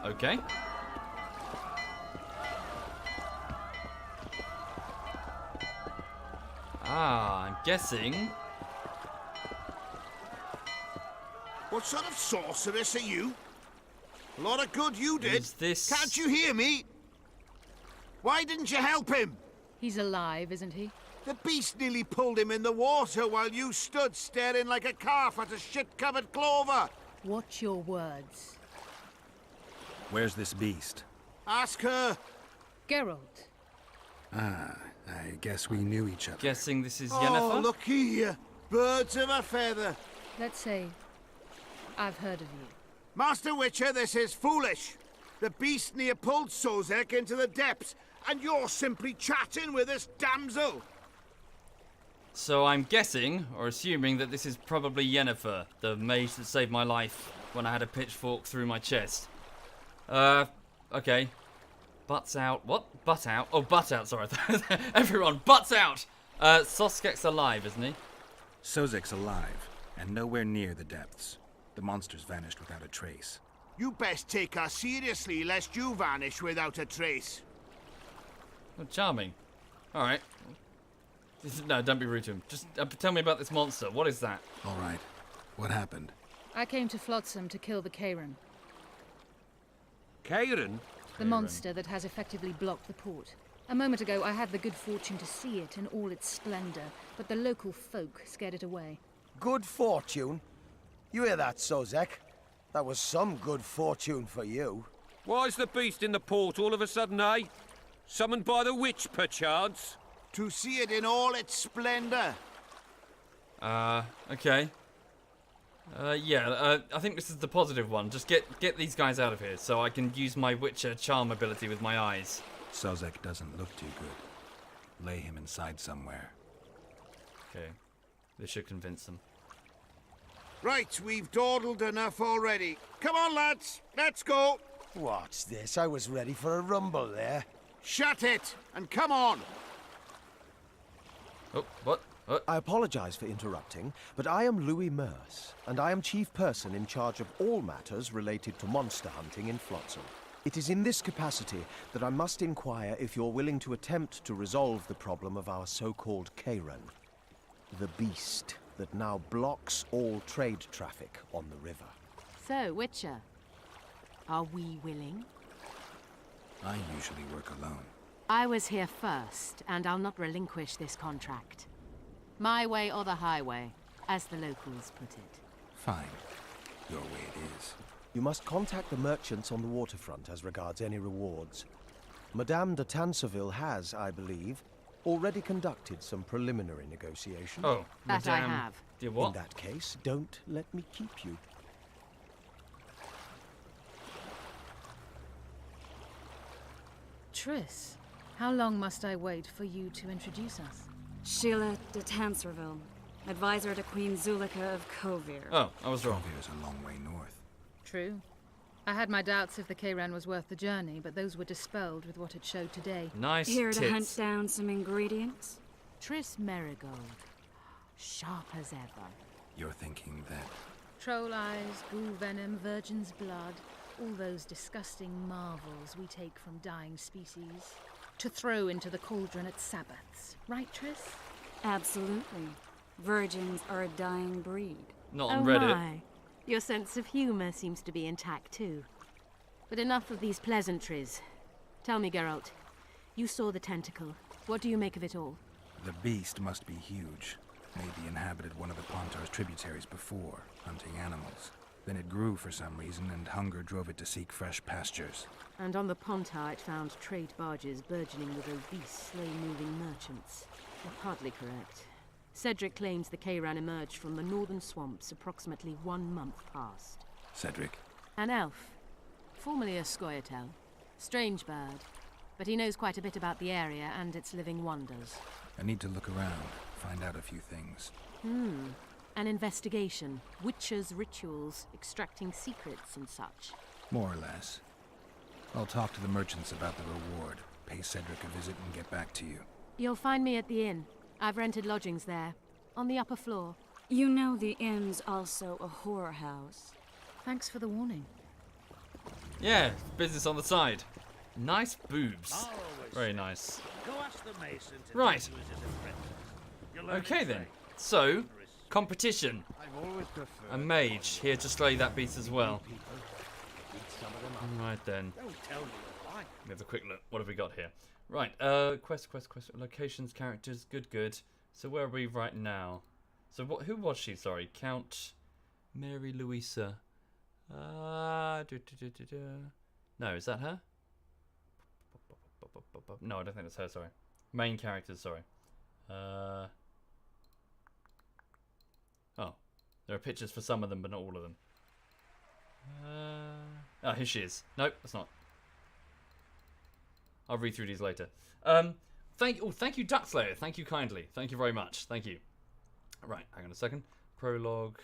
Okay. I'm guessing. What sort of sorceress are you? A lot of good you did. Is this... Can't you hear me? Why didn't you help him? He's alive, isn't he? The beast nearly pulled him in the water while you stood staring like a calf at a shit-covered clover. Watch your words. Where's this beast? Ask her. Geralt. Ah, I guess we knew each other. Guessing this is Oh, Yennefer? look here. Birds of a feather. Let's say I've heard of you. Master Witcher, this is foolish. The beast near pulled Sozek into the depths, and you're simply chatting with this damsel. So I'm guessing, or assuming, that this is probably Yennefer, the mage that saved my life when I had a pitchfork through my chest. Okay. Butts out. What? Butt out? Oh, butt out, sorry. Everyone, butts out! Soskek's alive, isn't he? Sozek's alive, and nowhere near the depths. The monsters vanished without a trace. You best take her seriously, lest you vanish without a trace. Oh, charming. Alright. No, don't be rude to him. Just tell me about this monster. What is that? Alright. What happened? I came to Flotsam to kill the Kairan. Kairan? The monster that has effectively blocked the port. A moment ago, I had the good fortune to see it in all its splendor, but the local folk scared it away. Good fortune? You hear that, Sozek? That was some good fortune for you. Why's the beast in the port all of a sudden, eh? Summoned by the witch, perchance? To see it in all its splendor. Okay. Yeah, I think this is the positive one. Just get these guys out of here so I can use my Witcher charm ability with my eyes. Sozek doesn't look too good. Lay him inside somewhere. Okay. This should convince them. Right, we've dawdled enough already. Come on, lads, let's go. What's this? I was ready for a rumble there. Shut it, and come on. Oh, what? I apologize for interrupting, but I am Louis Merce, and I am chief person in charge of all matters related to monster hunting in Flotsam. It is in this capacity that I must inquire if you're willing to attempt to resolve the problem of our so-called Kairan, the beast that now blocks all trade traffic on the river. So, Witcher, are we willing? I usually work alone. I was here first, and I'll not relinquish this contract. My way or the highway, as the locals put it. Fine. Your way it is. You must contact the merchants on the waterfront as regards any rewards. Madame de Tanseville has, I believe, already conducted some preliminary negotiations. Oh, that Madame. I have. Did what? In that case, don't let me keep you. Triss, how long must I wait for you to introduce us? Sheila de Tanserville, advisor to Queen Zulika of Kovir. Oh, I was wrong. Kovir's a long way north. True. I had my doubts if the Kairan was worth the journey, but those were dispelled with what it showed today. Nice Here tits. to hunt down some ingredients? Triss Merigold, sharp as ever. You're thinking that... Troll eyes, ghoul venom, virgin's blood, all those disgusting marvels we take from dying species, to throw into the cauldron at Sabbaths. Right, Triss? Absolutely. Virgins are a dying breed. Not on Oh Reddit. my. Your sense of humor seems to be intact too. But enough of these pleasantries. Tell me, Geralt, you saw the tentacle. What do you make of it all? The beast must be huge. Maybe inhabited one of the Pontar's tributaries before, hunting animals. Then it grew for some reason, and hunger drove it to seek fresh pastures. And on the Pontar it found trade barges burgeoning with obese, slow-moving merchants. You're hardly correct. Cedric claims the Kairan emerged from the northern swamps approximately 1 month past. Cedric? An elf, formerly a Scoia'tael. Strange bird, but he knows quite a bit about the area and its living wonders. I need to look around, find out a few things. An investigation, witches' rituals, extracting secrets and such. More or less. I'll talk to the merchants about the reward, pay Cedric a visit, and get back to you. You'll find me at the inn. I've rented lodgings there, on the upper floor. You know the inn's also a whorehouse. Thanks for the warning. Yeah, business on the side. Nice boobs. Very nice. Go ask the mason to Right. take you as his apprentice. You'll learn Okay his then. trade. So, competition. I've always preferred A mage here to slay that beast as well. Right then. Don't tell me why. Let me have a quick look. What have we got here? Right, quest, locations, characters, good. So where are we right now? So who was she, sorry? Count Mary Louisa. No, is that her? No, I don't think that's her, sorry. Main characters, sorry. Oh, there are pictures for some of them, but not all of them. Oh, here she is. Nope, that's not. I'll read through these later. Thank you, Duckslayer. Thank you kindly. Thank you very much. Thank you. Right, hang on a second. Prologue.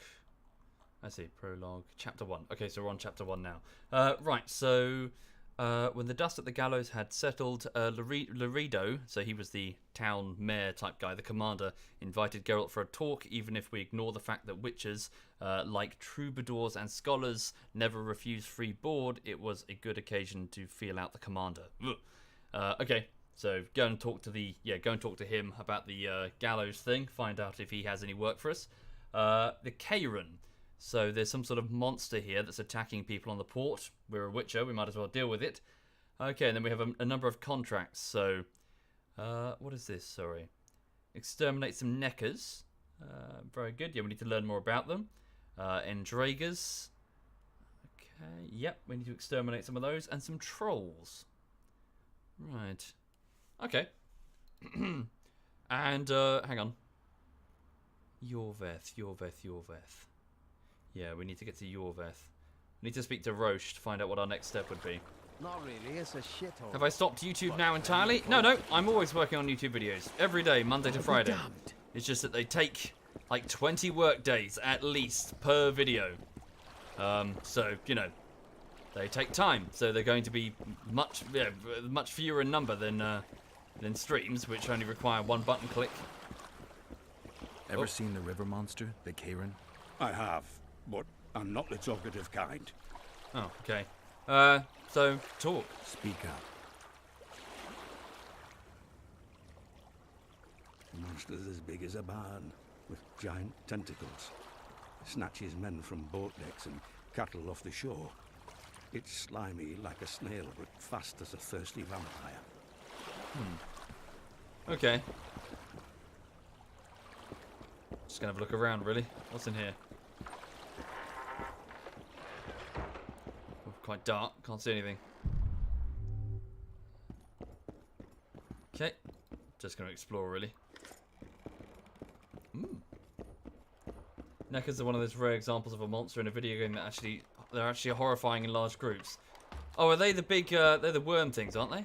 I see, prologue. Chapter 1. Okay, so we're on chapter 1 now. Right, so when the dust at the gallows had settled, Laredo, so he was the town mayor type guy, the commander, invited Geralt for a talk, even if we ignore the fact that witchers, like troubadours and scholars, never refuse free board. It was a good occasion to feel out the commander. Okay, so go and talk to him about the gallows thing, find out if he has any work for us. The Kairan. So there's some sort of monster here that's attacking people on the port. We're a witcher, we might as well deal with it. Okay, and then we have a number of contracts. So, what is this? Sorry. Exterminate some neckers. Very good. Yeah, we need to learn more about them. Endragers. Okay, yep, we need to exterminate some of those. And some trolls. Right. Okay. And, hang on. Yorveth. Yeah, we need to get to Yorveth. We need to speak to Roche to find out what our next step would be. Not really, it's a shithole. Have I stopped YouTube now entirely? No, I'm always working on YouTube videos. Every day, Monday to Friday. It's just that they take like 20 work days at least per video. So, you know, they take time. So they're going to be much fewer in number than streams, which only require one button click. Ever seen the river monster, the Kairan? I have, but I'm not the talkative kind. Oh, okay. So, talk. Speak up. The monster's as big as a barn, with giant tentacles. Snatches men from boat decks and cattle off the shore. It's slimy like a snail, but fast as a thirsty vampire. Okay. Just gonna have a look around, really. What's in here? Oh, quite dark. Can't see anything. Okay. Just gonna explore, really. Neckers are one of those rare examples of a monster in a video game that they're actually horrifying in large groups. Oh, are they the big, they're the worm things, aren't they?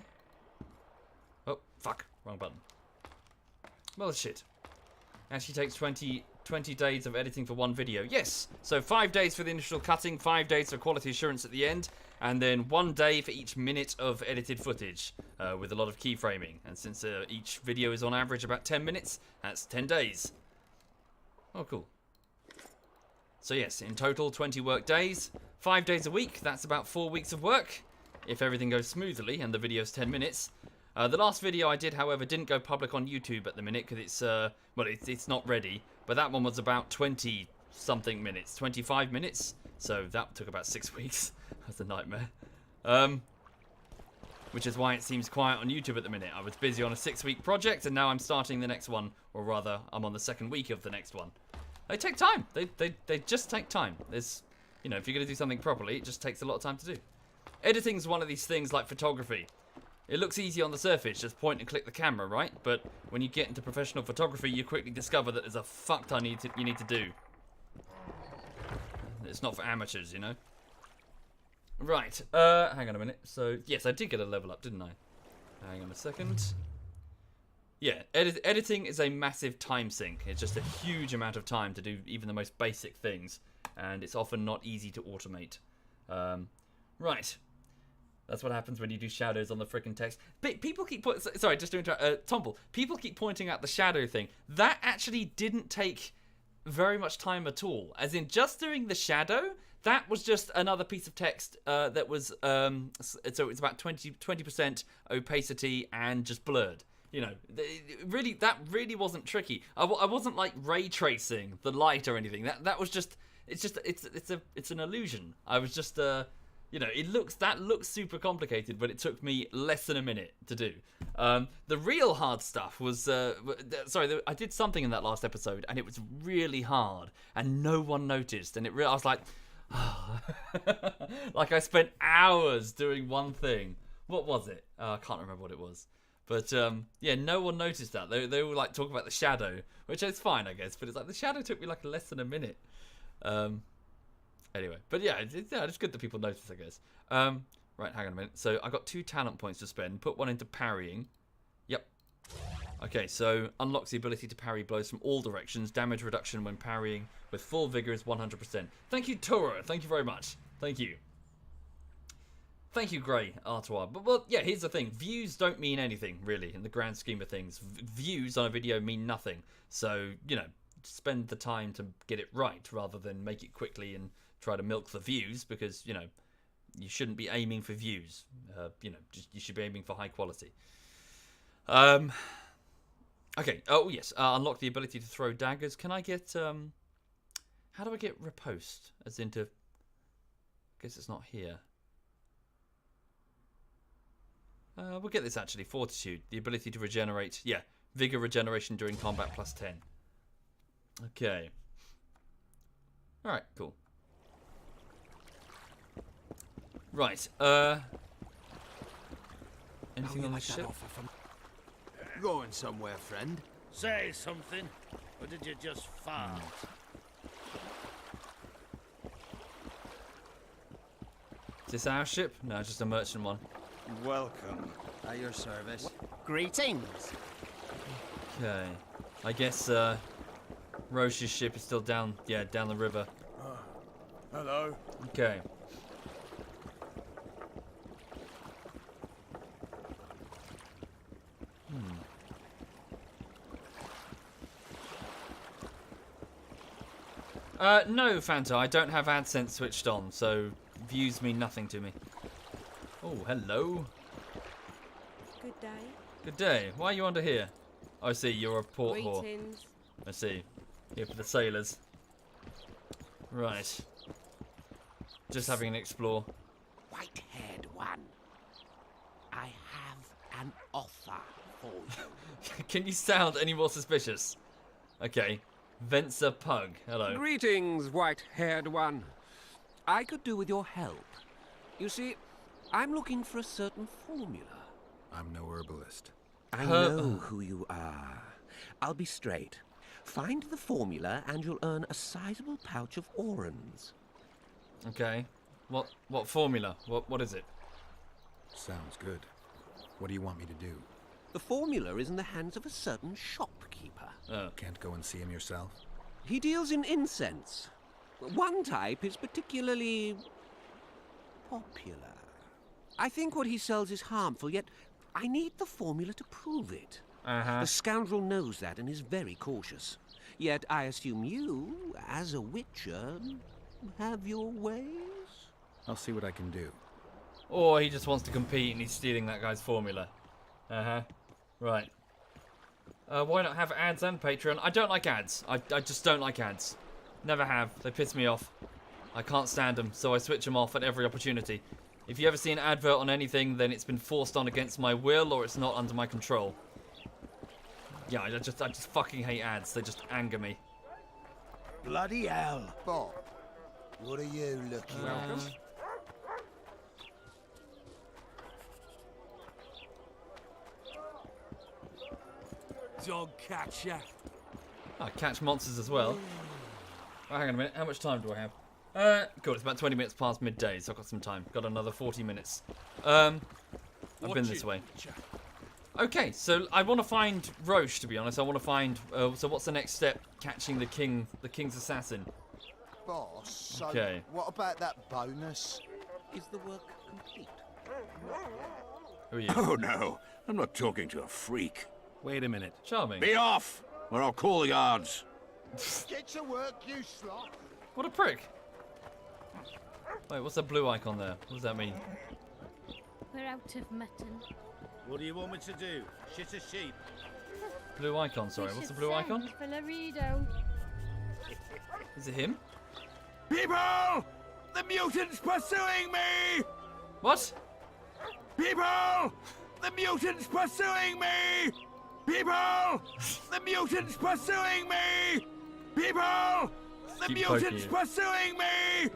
Oh, fuck. Wrong button. Well, shit. Actually takes 20 days of editing for one video. Yes! So 5 days for the initial cutting, 5 days for quality assurance at the end, and then 1 day for each minute of edited footage, with a lot of keyframing. And since each video is on average about 10 minutes, that's 10 days. Oh, cool. So yes, in total 20 work days, 5 days a week, that's about 4 weeks of work, if everything goes smoothly and the video's 10 minutes. The last video I did, however, didn't go public on YouTube at the minute because it's not ready. But that one was about 20-something minutes, 25 minutes. So that took about 6 weeks. That's a nightmare. Which is why it seems quiet on YouTube at the minute. I was busy on a 6-week project, and now I'm starting the next one, or rather, I'm on the second week of the next one. They take time. They just take time. There's, you know, if you're going to do something properly, it just takes a lot of time to do. Editing's one of these things like photography. It looks easy on the surface, just point and click the camera, right? But when you get into professional photography, you quickly discover that there's a fuck ton you need to do. It's not for amateurs, you know? Right, hang on a minute. So, yes, I did get a level up, didn't I? Hang on a second. Yeah, editing is a massive time sink. It's just a huge amount of time to do even the most basic things. And it's often not easy to automate. Right. That's what happens when you do shadows on the frickin' text. But people keep sorry, just to interrupt. Tumble. People keep pointing out the shadow thing. That actually didn't take very much time at all. As in, just doing the shadow, that was just another piece of text that was so it's about 20% opacity and just blurred. You know, that really wasn't tricky. I wasn't like ray tracing the light or anything. That was just it's an illusion. I was just you know, that looks super complicated, but it took me less than a minute to do. The real hard stuff was I did something in that last episode, and it was really hard, and no one noticed, and I was like, like I spent hours doing one thing. What was it? I can't remember what it was. But yeah, no one noticed that. They all like talk about the shadow, which is fine, I guess. But it's like the shadow took me like less than a minute. Anyway, but yeah, it's good that people notice, I guess. Right, hang on a minute. So I got 2 talent points to spend. Put one into parrying. Yep. Okay, so unlocks the ability to parry blows from all directions. Damage reduction when parrying with full vigor is 100%. Thank you, Tora. Thank you very much. Thank you. Thank you, Grey Artois. But, well, yeah, here's the thing. Views don't mean anything, really, in the grand scheme of things. Views on a video mean nothing. So, you know, spend the time to get it right rather than make it quickly and try to milk the views because, you know, you shouldn't be aiming for views. You know, you should be aiming for high quality. Okay. Oh, yes. Unlock the ability to throw daggers. Can I get... how do I get riposte? As into... I guess it's not here. We'll get this, actually. Fortitude. The ability to regenerate. Yeah. Vigor regeneration during combat plus 10. Okay. Alright, cool. Right, anything on the ship? Going somewhere, friend? Say something, or did you just fart? Is this our ship? No, it's just a merchant one. Welcome. At your service. Greetings. Okay. I guess, Roche's ship is still down, yeah, down the river. Hello. Okay. No, Fanta, I don't have AdSense switched on, so views mean nothing to me. Oh, hello. Good day. Good day. Why are you under here? I see, you're a port whore. Greetings. I see. Here for the sailors. Right. Just having an explore. White-haired one, I have an offer for you. Can you sound any more suspicious? Okay. Venser Pug. Hello. Greetings, white-haired one. I could do with your help. You see, I'm looking for a certain formula. I'm no herbalist. I know who you are. I'll be straight. Find the formula and you'll earn a sizable pouch of orans. Okay. What formula? What is it? Sounds good. What do you want me to do? The formula is in the hands of a certain shopkeeper. Can't go and see him yourself? He deals in incense. One type is particularly popular. I think what he sells is harmful, yet I need the formula to prove it. The scoundrel knows that and is very cautious. Yet I assume you, as a witcher, have your ways? I'll see what I can do. Or he just wants to compete and he's stealing that guy's formula. Right. Why not have ads and Patreon? I don't like ads. I just don't like ads. Never have. They piss me off. I can't stand them, so I switch them off at every opportunity. If you ever see an advert on anything, then it's been forced on against my will or it's not under my control. Yeah, I just fucking hate ads. They just anger me. Bloody hell. Bob, what are you looking at? Dog catcher. I catch monsters as well. Oh, hang on a minute. How much time do I have? Cool. It's about 20 minutes past midday, so I've got some time. Got another 40 minutes. I've been this way. Okay, so I want to find Roche, to be honest. I want to find... so what's the next step? Catching the king's assassin. Boss, so okay. What about that bonus? Is the work complete? Who are you? Oh, no. I'm not talking to a freak. Wait a minute. Charming. Be off, or I'll call the guards. Get to work, you slot. What a prick. Wait, what's that blue icon there? What does that mean? We're out of mutton. What do you want me to do? Shit a sheep? Blue icon, sorry. What's the blue icon? Is it him? People! The mutant's pursuing me! What? People! The mutant's pursuing me! People! The mutant's pursuing me! People! The mutant's pursuing me!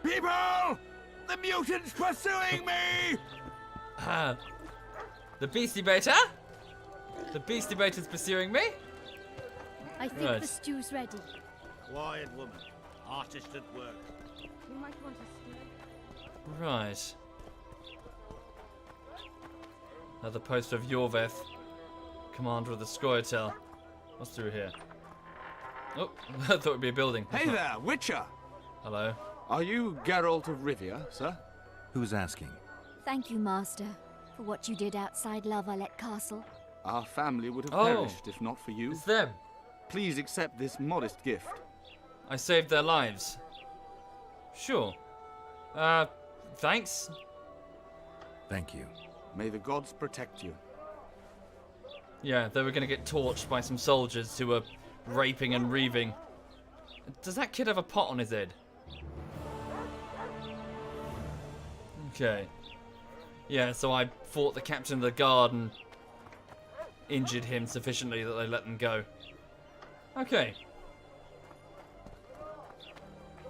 People! The mutant's pursuing me! The beastie beta? The beastie beta's pursuing me? I think the stew's ready. Quiet woman. Artist at work. You might want to stew. Right. The post of Yorveth, commander of the Scoia'tael. What's through here? Oh, I thought it'd be a building. Hey there, Witcher! Hello. Are you Geralt of Rivia, sir? Who's asking? Thank you, Master, for what you did outside La Valette Castle. Our family would have Oh, perished if not for you. It's them. Please accept this modest gift. I saved their lives. Sure. Thanks. Thank you. May the gods protect you. Yeah, they were gonna get torched by some soldiers who were raping and reaving. Does that kid have a pot on his head? Okay. Yeah, so I fought the captain of the guard and injured him sufficiently that they let them go. Okay.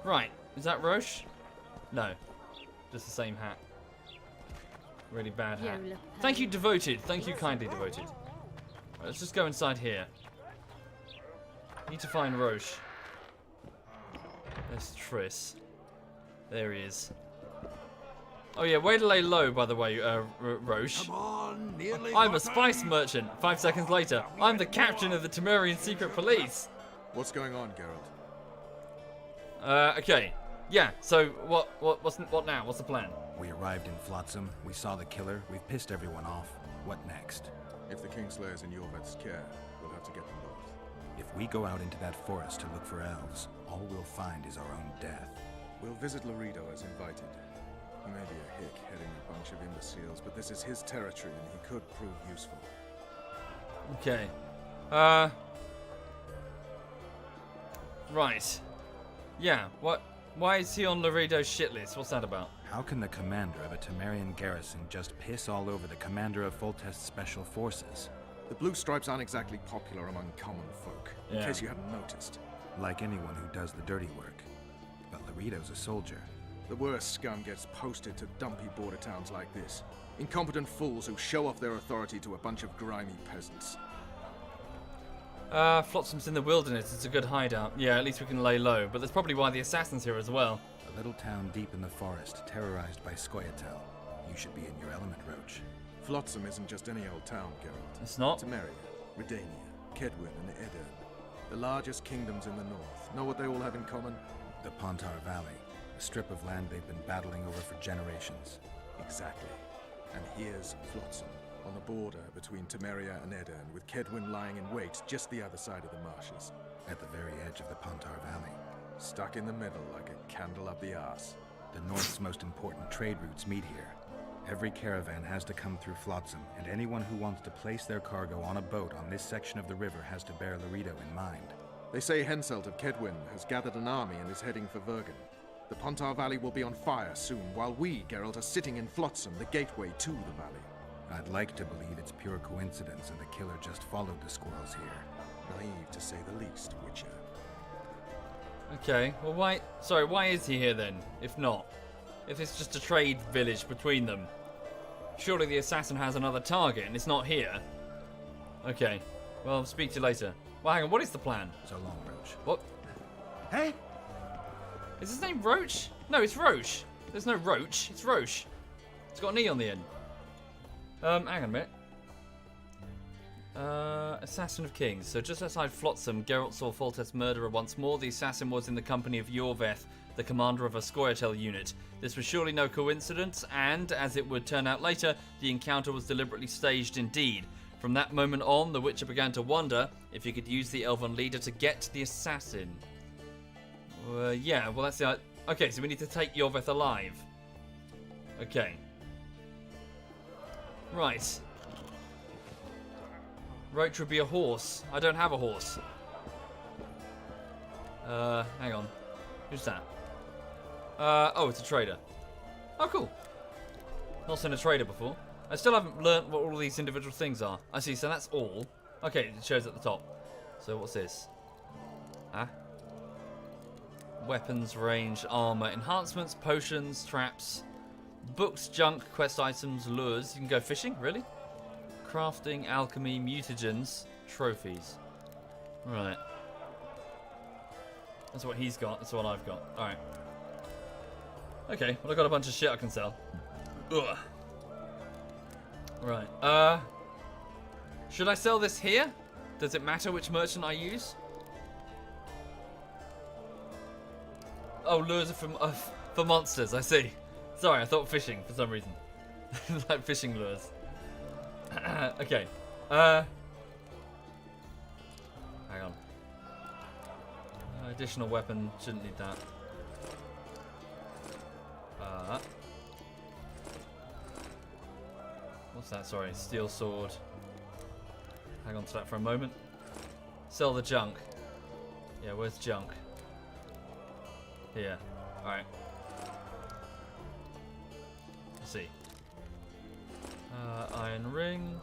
Right, is that Roche? No, just the same hat. Really bad hat. Thank you, Devoted. Thank you kindly, Devoted. Right, let's just go inside here. Need to find Roche. There's Triss. There he is. Oh yeah, way to lay low, by the way, Roche. Come on, nearly I'm a got spice him. merchant. 5 seconds later, I'm the captain of the Temerian secret police. What's going on, Geralt? Okay. Yeah, so what now? What's the plan? We arrived in Flotsam, we saw the killer, we've pissed everyone off. What next? If the Kingslayer's in Yorveth's care, we'll have to get them both. If we go out into that forest to look for elves, all we'll find is our own death. We'll visit Laredo as invited. He may be a hick heading a bunch of imbeciles, but this is his territory and he could prove useful. Okay. Right. Yeah, why is he on Laredo's shit list? What's that about? How can the commander of a Temerian garrison just piss all over the commander of Foltest's special forces? The Blue Stripes aren't exactly popular among common folk, in case you haven't noticed. Like anyone who does the dirty work. But Laredo's a soldier. The worst scum gets posted to dumpy border towns like this. Incompetent fools who show off their authority to a bunch of grimy peasants. Flotsam's in the wilderness. It's a good hideout. Yeah, at least we can lay low. But that's probably why the assassin's here as well. A little town deep in the forest, terrorized by Scoia'tael. You should be in your element, Roach. Flotsam isn't just any old town, Geralt. It's not? Temeria, Redania, Kedwin, and Edirn. The largest kingdoms in the north. Know what they all have in common? The Pontar Valley. A strip of land they've been battling over for generations. Exactly. And here's Flotsam, on the border between Temeria and Edirn, with Kedwin lying in wait just the other side of the marshes. At the very edge of the Pontar Valley. Stuck in the middle like a candle up the arse. The North's most important trade routes meet here. Every caravan has to come through Flotsam, and anyone who wants to place their cargo on a boat on this section of the river has to bear Laredo in mind. They say Henselt of Kedwin has gathered an army and is heading for Vergen. The Pontar Valley will be on fire soon, while we, Geralt, are sitting in Flotsam, the gateway to the valley. I'd like to believe it's pure coincidence and the killer just followed the squirrels here. Naive to say the least, Witcher. Okay, well why is he here then, if not? If it's just a trade village between them. Surely the assassin has another target and it's not here. Okay, well, I'll speak to you later. Well, hang on, what is the plan? So long, Roach. What? Hey? Is his name Roach? No, it's Roche. There's no Roach, it's Roche. It's got an E on the end. Hang on a minute. Assassin of Kings. So just outside Flotsam, Geralt saw Foltest's murderer once more. The assassin was in the company of Yorveth, the commander of a Scoia'tael unit. This was surely no coincidence, and, as it would turn out later, the encounter was deliberately staged indeed. From that moment on, the Witcher began to wonder if he could use the elven leader to get the assassin. Yeah, well that's the... Okay, so we need to take Yorveth alive. Okay. Right. Roach would be a horse. I don't have a horse. Hang on. Who's that? Oh, it's a trader. Oh, cool. Not seen a trader before. I still haven't learnt what all these individual things are. I see, so that's all. Okay, it shows at the top. So what's this? Ah? Weapons, range, armor, enhancements, potions, traps, books, junk, quest items, lures. You can go fishing, really? Crafting, alchemy, mutagens, trophies. Right. That's what he's got, that's what I've got. Alright. Okay, well I've got a bunch of shit I can sell. Ugh. Right. Should I sell this here? Does it matter which merchant I use? Oh, lures are for monsters, I see. Sorry, I thought fishing for some reason. Like fishing lures. Okay. Hang on. Additional weapon, shouldn't need that. What's that? Sorry, steel sword. Hang on to that for a moment. Sell the junk. Yeah, where's junk? Here. Alright. Let's see. Iron ring.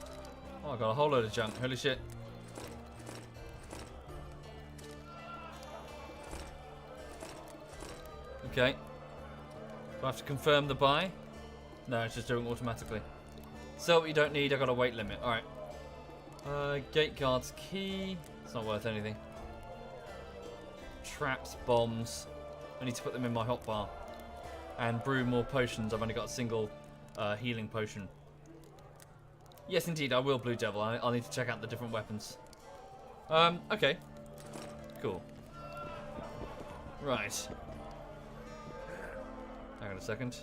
Oh, I got a whole load of junk. Holy shit. Okay. Do I have to confirm the buy? No, it's just doing it automatically. Sell what you don't need. I got a weight limit. Alright. Gate guard's key. It's not worth anything. Traps, bombs. I need to put them in my hotbar. And brew more potions. I've only got a single healing potion. Yes, indeed, I will, Blue Devil. I'll need to check out the different weapons. Okay. Cool. Right. Hang on a second.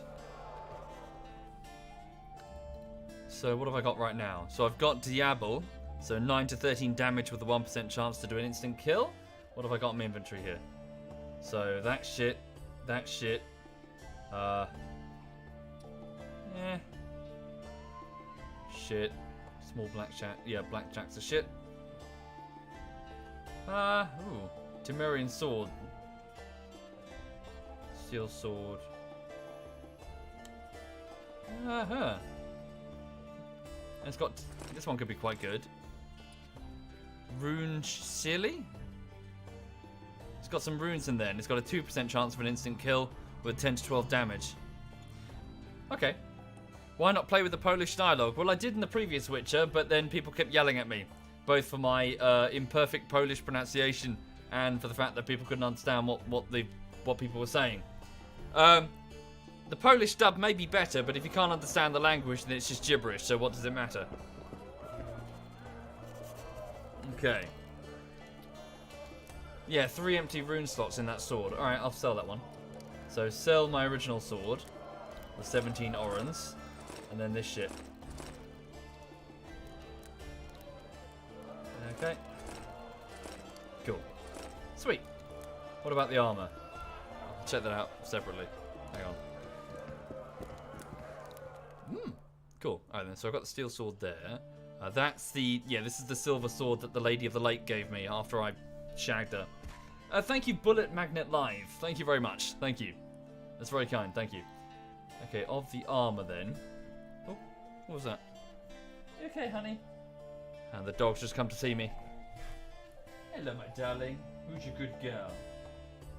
So what have I got right now? So I've got Diablo. So 9 to 13 damage with a 1% chance to do an instant kill. What have I got in my inventory here? So that shit. That shit. Yeah. Shit. Small blackjack. Yeah, blackjack's a shit. Ooh. Temerian sword. Steel sword. And it's got... This one could be quite good. Rune Silly? It's got some runes in there, and it's got a 2% chance of an instant kill with 10 to 12 damage. Okay. Why not play with the Polish dialogue? Well, I did in the previous Witcher, but then people kept yelling at me. Both for my imperfect Polish pronunciation and for the fact that people couldn't understand what people were saying. The Polish dub may be better, but if you can't understand the language, then it's just gibberish, so what does it matter? Okay. Yeah, 3 empty rune slots in that sword. Alright, I'll sell that one. So sell my original sword with 17 orans, and then this shit. Okay. Cool. Sweet. What about the armor? I'll check that out separately. Hang on. Cool. Alright then, so I've got the steel sword there. That's the... Yeah, this is the silver sword that the Lady of the Lake gave me after I shagged her. Thank you, Bullet Magnet Live. Thank you very much. Thank you. That's very kind. Thank you. Okay, of the armor then. Oh, what was that? You okay, honey? And the dog's just come to see me. Hello, my darling. Who's your good girl?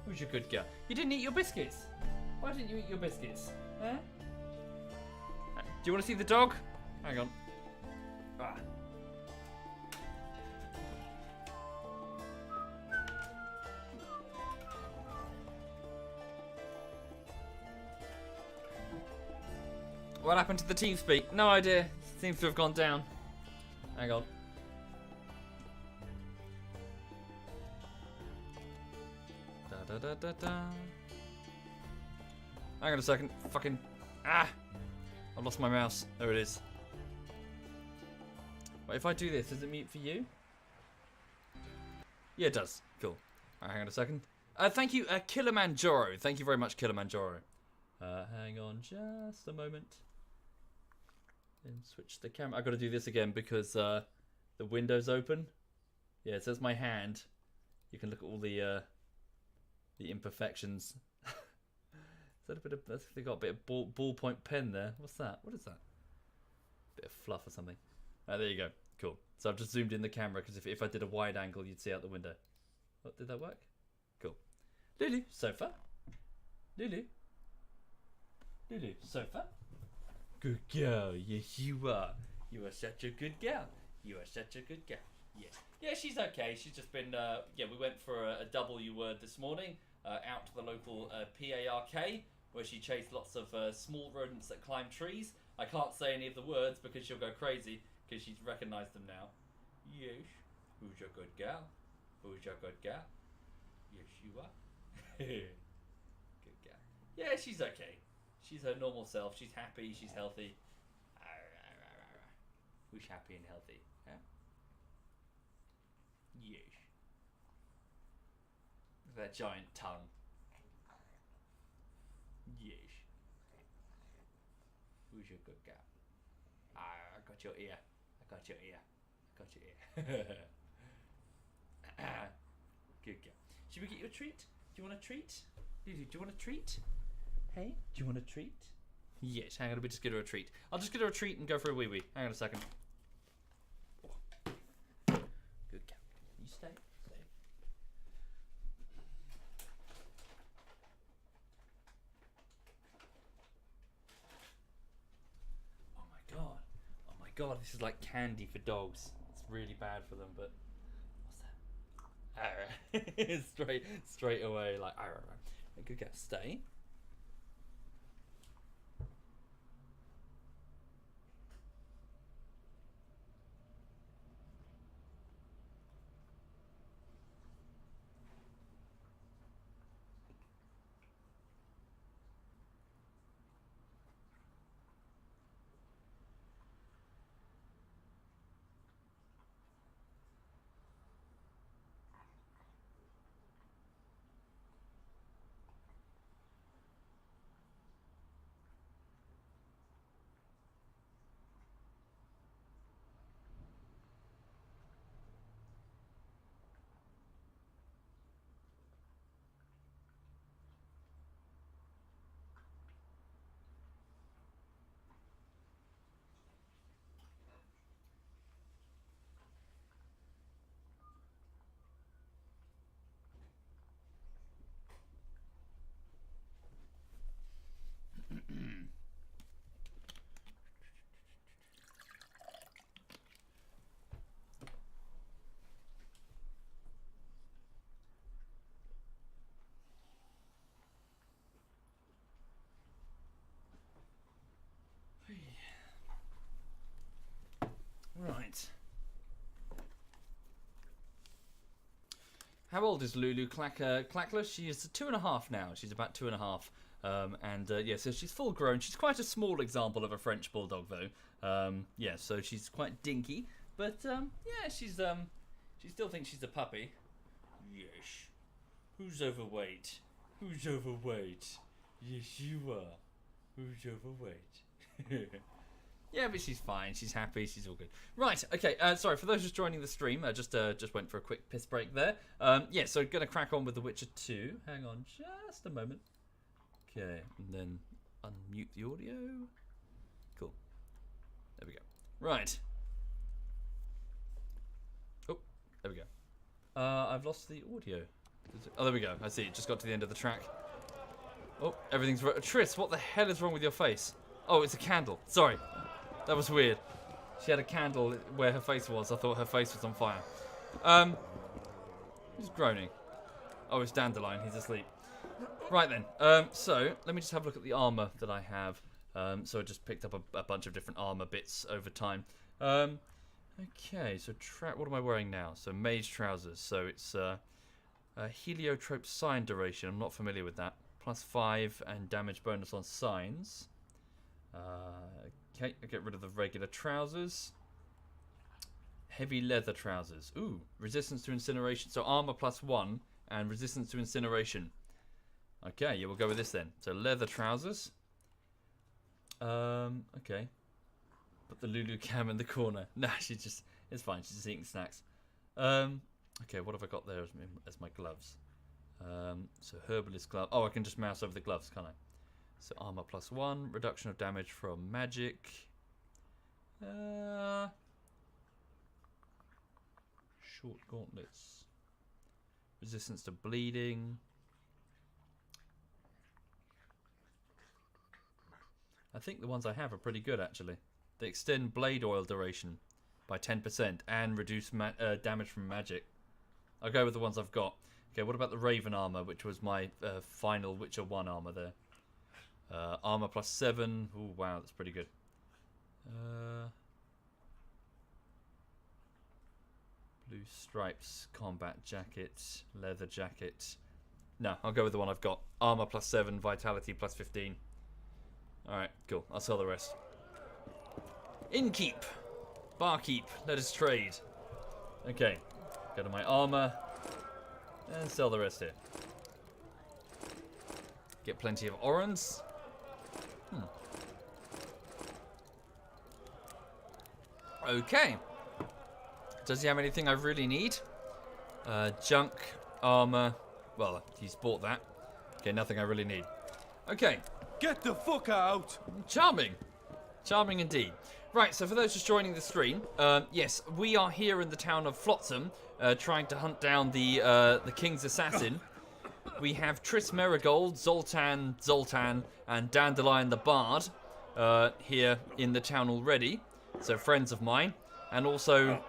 Who's your good girl? You didn't eat your biscuits. Why didn't you eat your biscuits? Huh? Do you want to see the dog? Hang on. Ah. What happened to the TeamSpeak? No idea. Seems to have gone down. Hang on. Da da da da da. Hang on a second. Fucking. Ah! I lost my mouse. There it is. Wait, if I do this, does it mute for you? Yeah, it does. Cool. Alright, hang on a second. Thank you, Kilimanjaro. Thank you very much, Kilimanjaro. Hang on just a moment. And switch the camera. I got to do this again because the window's open. Yeah, it says my hand. You can look at all the imperfections. Is that a bit of? They got a bit of ballpoint pen there. What's that? What is that? Bit of fluff or something. There you go. Cool. So I've just zoomed in the camera because if I did a wide angle, you'd see out the window. Oh, did that work? Cool. Lulu, sofa. Lulu. Lulu, sofa. Good girl. Yes, you are. You are such a good girl. You are such a good girl. Yes. Yeah, she's okay. She's just been, yeah, we went for a W word this morning, out to the local PARK, where she chased lots of small rodents that climb trees. I can't say any of the words because she'll go crazy because she's recognised them now. Yes. Who's your good gal? Who's your good gal? Yes, you are. Good gal. Yeah, she's okay. She's her normal self. She's happy. She's healthy. Who's happy and healthy? Huh? Yes. That giant tongue. Yes. Who's your good gal? I got your ear. I got your ear. I got your ear. Good girl. Should we get you a treat? Do you want a treat? Do you want a treat? Hey, do you want a treat? Yes, hang on, we just get her a treat. I'll just get her a treat and go for a wee wee. Hang on a second. Good girl. You stay. Stay. Oh my god. Oh my god, this is like candy for dogs. It's really bad for them, but what's that? straight away, like good girl. Stay. Right. How old is Lulu Clackler? She is 2.5 now. She's about 2.5. Yeah, so she's full grown. She's quite a small example of a French bulldog, though. Yeah, so she's quite dinky, but yeah, she still thinks she's a puppy. Yes. Who's overweight? Who's overweight? Yes, you are. Who's overweight? Yeah, but she's fine. She's happy. She's all good. Right. Okay. Sorry for those just joining the stream. I just went for a quick piss break there. Yeah. So gonna crack on with The Witcher 2. Hang on, just a moment. Okay, and then unmute the audio. Cool. There we go. Right. Oh, there we go. I've lost the audio. Oh, there we go. I see. It just got to the end of the track. Oh, everything's right. Triss, what the hell is wrong with your face? Oh, it's a candle. Sorry. That was weird. She had a candle where her face was. I thought her face was on fire. Who's groaning? Oh, it's Dandelion. He's asleep. Right then. So, let me just have a look at the armor that I have. So I just picked up a bunch of different armor bits over time. Okay, so what am I wearing now? So mage trousers. So it's heliotrope sign duration. I'm not familiar with that. +5 and damage bonus on signs. Okay, I get rid of the regular trousers. Heavy leather trousers. Ooh, resistance to incineration. So armor +1 and resistance to incineration. Okay, yeah, we'll go with this then. So leather trousers. Okay. Put the Lulu cam in the corner. Nah, it's fine. She's just eating snacks. Okay, what have I got there as my gloves? So herbalist glove. Oh, I can just mouse over the gloves, can't I? So armor +1, reduction of damage from magic. Short gauntlets. Resistance to bleeding. I think the ones I have are pretty good, actually. They extend blade oil duration by 10% and reduce damage from magic. I'll go with the ones I've got. Okay, what about the Raven armor, which was my final Witcher 1 armor there? Armor +7. Oh, wow, that's pretty good. Blue stripes, combat jacket, leather jacket. No, I'll go with the one I've got. Armor +7, vitality +15. Alright, cool. I'll sell the rest. Innkeep. Barkeep. Let us trade. Okay. Go to my armor. And sell the rest here. Get plenty of orans. Okay. Does he have anything I really need? Junk, armor. Well, he's bought that. Okay, nothing I really need. Okay. Get the fuck out! Charming. Charming indeed. Right, so for those just joining the stream, yes, we are here in the town of Flotsam, trying to hunt down the king's assassin. We have Triss Merigold, Zoltan, and Dandelion the Bard here in the town already. So friends of mine. And also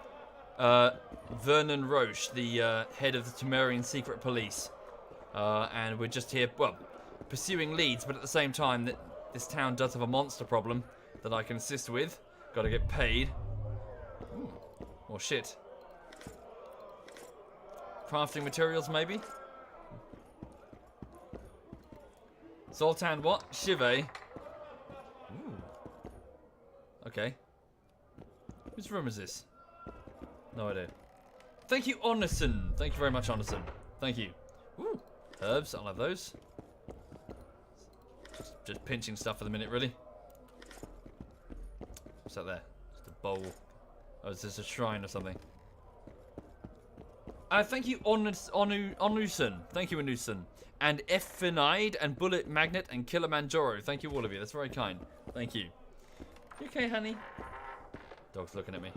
Vernon Roche, the head of the Temerian Secret Police. And we're just here, well, pursuing leads, but at the same time, that this town does have a monster problem that I can assist with. Gotta get paid. Ooh. Or shit. Crafting materials, maybe? Zoltan what? Shive. Ooh. Okay. Whose room is this? No idea. Thank you, Onison. Thank you very much, Onison. Thank you. Ooh. Herbs, I'll have those. Just pinching stuff for the minute, really. What's that there? Just a bowl. Oh, is this a shrine or something? Thank you, Onusen. Thank you, Onusen. And Effinide and Bullet Magnet and Kilimanjaro. Thank you, all of you. That's very kind. Thank you. You okay, honey? Dog's looking at me.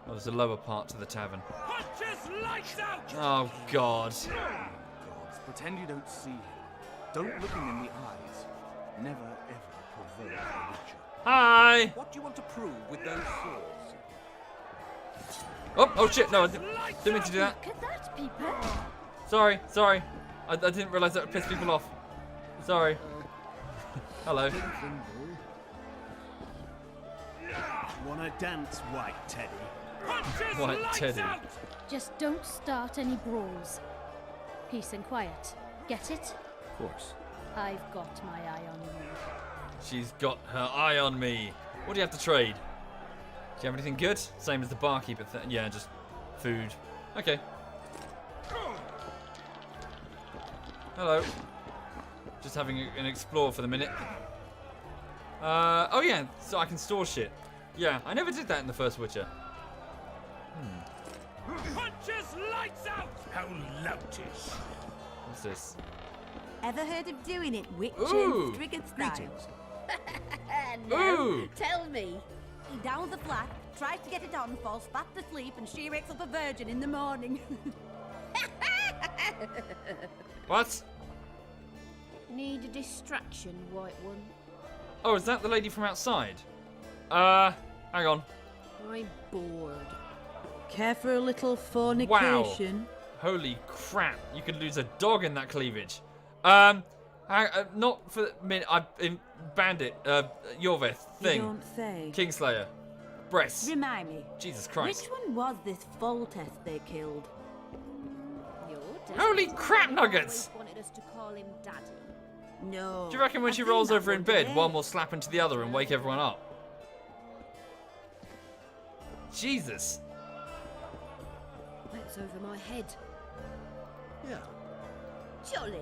Oh, there's a lower part to the tavern. Lights out! Oh, God. Gods, pretend you don't see him. Don't look him in the eyes. Never, ever provoke a witcher. Hi! What do you want to prove with those swords? Oh shit, no, I didn't mean to do that. Look at that, people. Sorry. I didn't realise that would piss people off. Sorry. Hello. Wanna dance, White Teddy? White Teddy. Just don't start any brawls. Peace and quiet. Get it? Of course. I've got my eye on you. She's got her eye on me. What do you have to trade? Do you have anything good? Same as the barkeeper thing. Yeah, just food. Okay. Hello. Just having an explore for the minute. Oh yeah, so I can store shit. Yeah, I never did that in the first Witcher. Punches lights out! How loutish. What's this? Ever heard of doing it Witcher Ooh. Stricken style? No. Ooh. Tell me. He downs the flat, tries to get it on, falls fast asleep, and she wakes up a virgin in the morning. What? Need a distraction, White One. Oh, is that the lady from outside? Hang on. I'm bored. Care for a little fornication? Wow. Holy crap. You could lose a dog in that cleavage. Not for a minute. In Bandit, Yorveth thing. You don't say. Kingslayer. Breasts. Remind me. Jesus Christ. Which one was this Foltest they killed? Your dad. Holy crap nuggets! Wanted us to call him Daddy. No. Do you reckon when she rolls over in bed, one will slap into the other and wake everyone up? Jesus. That's over my head. Yeah. Jolly.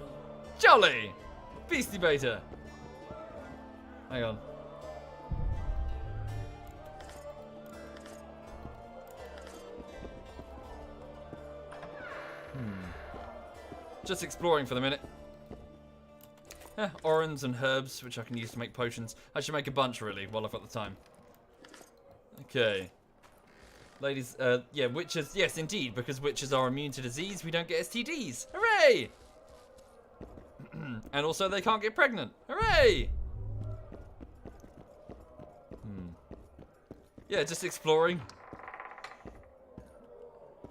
Jolly! Beastie Beta. Hang on. Just exploring for the minute. Orans and herbs, which I can use to make potions. I should make a bunch, really, while I've got the time. Okay. Ladies, yeah, witches, yes, indeed, because witches are immune to disease, we don't get STDs. Hooray! And also, they can't get pregnant. Hooray! Yeah, just exploring.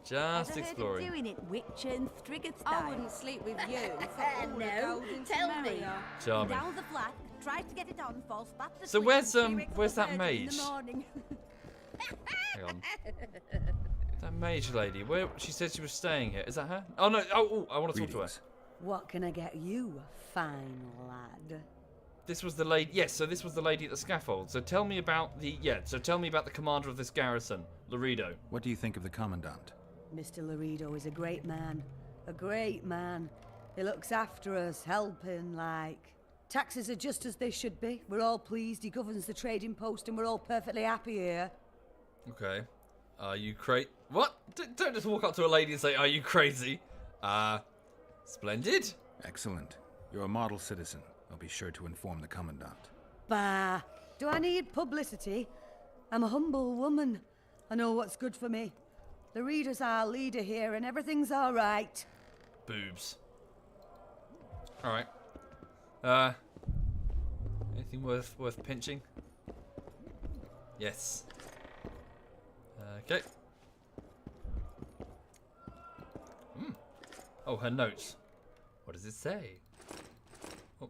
Just exploring. Doing it Witcher and Striggett style. I wouldn't sleep with you for all the No, golden tell me. Samaria. Charming. Down the flat, tried to get it on, false back to So sleep, where's and T-Rex where's that the virgin in mage? the morning. Hang on. That mage lady. Where she said she was staying here. Is that her? Oh no. Oh, I want to talk to her. What can I get you, fine lad? This was the lady. Yes. So this was the lady at the scaffold. So tell me about the. Yeah. So tell me about the commander of this garrison, Laredo. What do you think of the commandant? Mr. Laredo is a great man. A great man. He looks after us, helping, like. Taxes are just as they should be. We're all pleased. He governs the trading post and we're all perfectly happy here. Okay. Are you What? Don't just walk up to a lady and say, "Are you crazy?" Splendid. Excellent. You're a model citizen. I'll be sure to inform the commandant. Bah! Do I need publicity? I'm a humble woman. I know what's good for me. Laredo's our leader here and everything's alright. Boobs. Alright. Anything worth pinching? Yes. Okay. Oh, her notes. What does it say? Oh.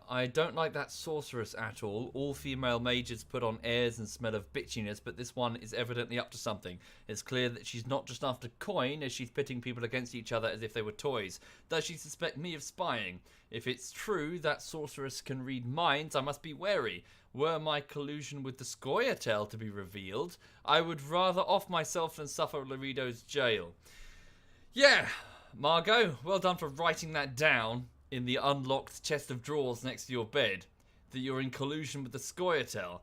I don't like that sorceress at all. All female mages put on airs and smell of bitchiness, but this one is evidently up to something. It's clear that she's not just after coin, as she's pitting people against each other as if they were toys. Does she suspect me of spying? If it's true that sorceress can read minds, I must be wary. Were my collusion with the Scoia'tael to be revealed, I would rather off myself than suffer Laredo's jail. Yeah, Margot, well done for writing that down in the unlocked chest of drawers next to your bed, that you're in collusion with the Scoia'tael.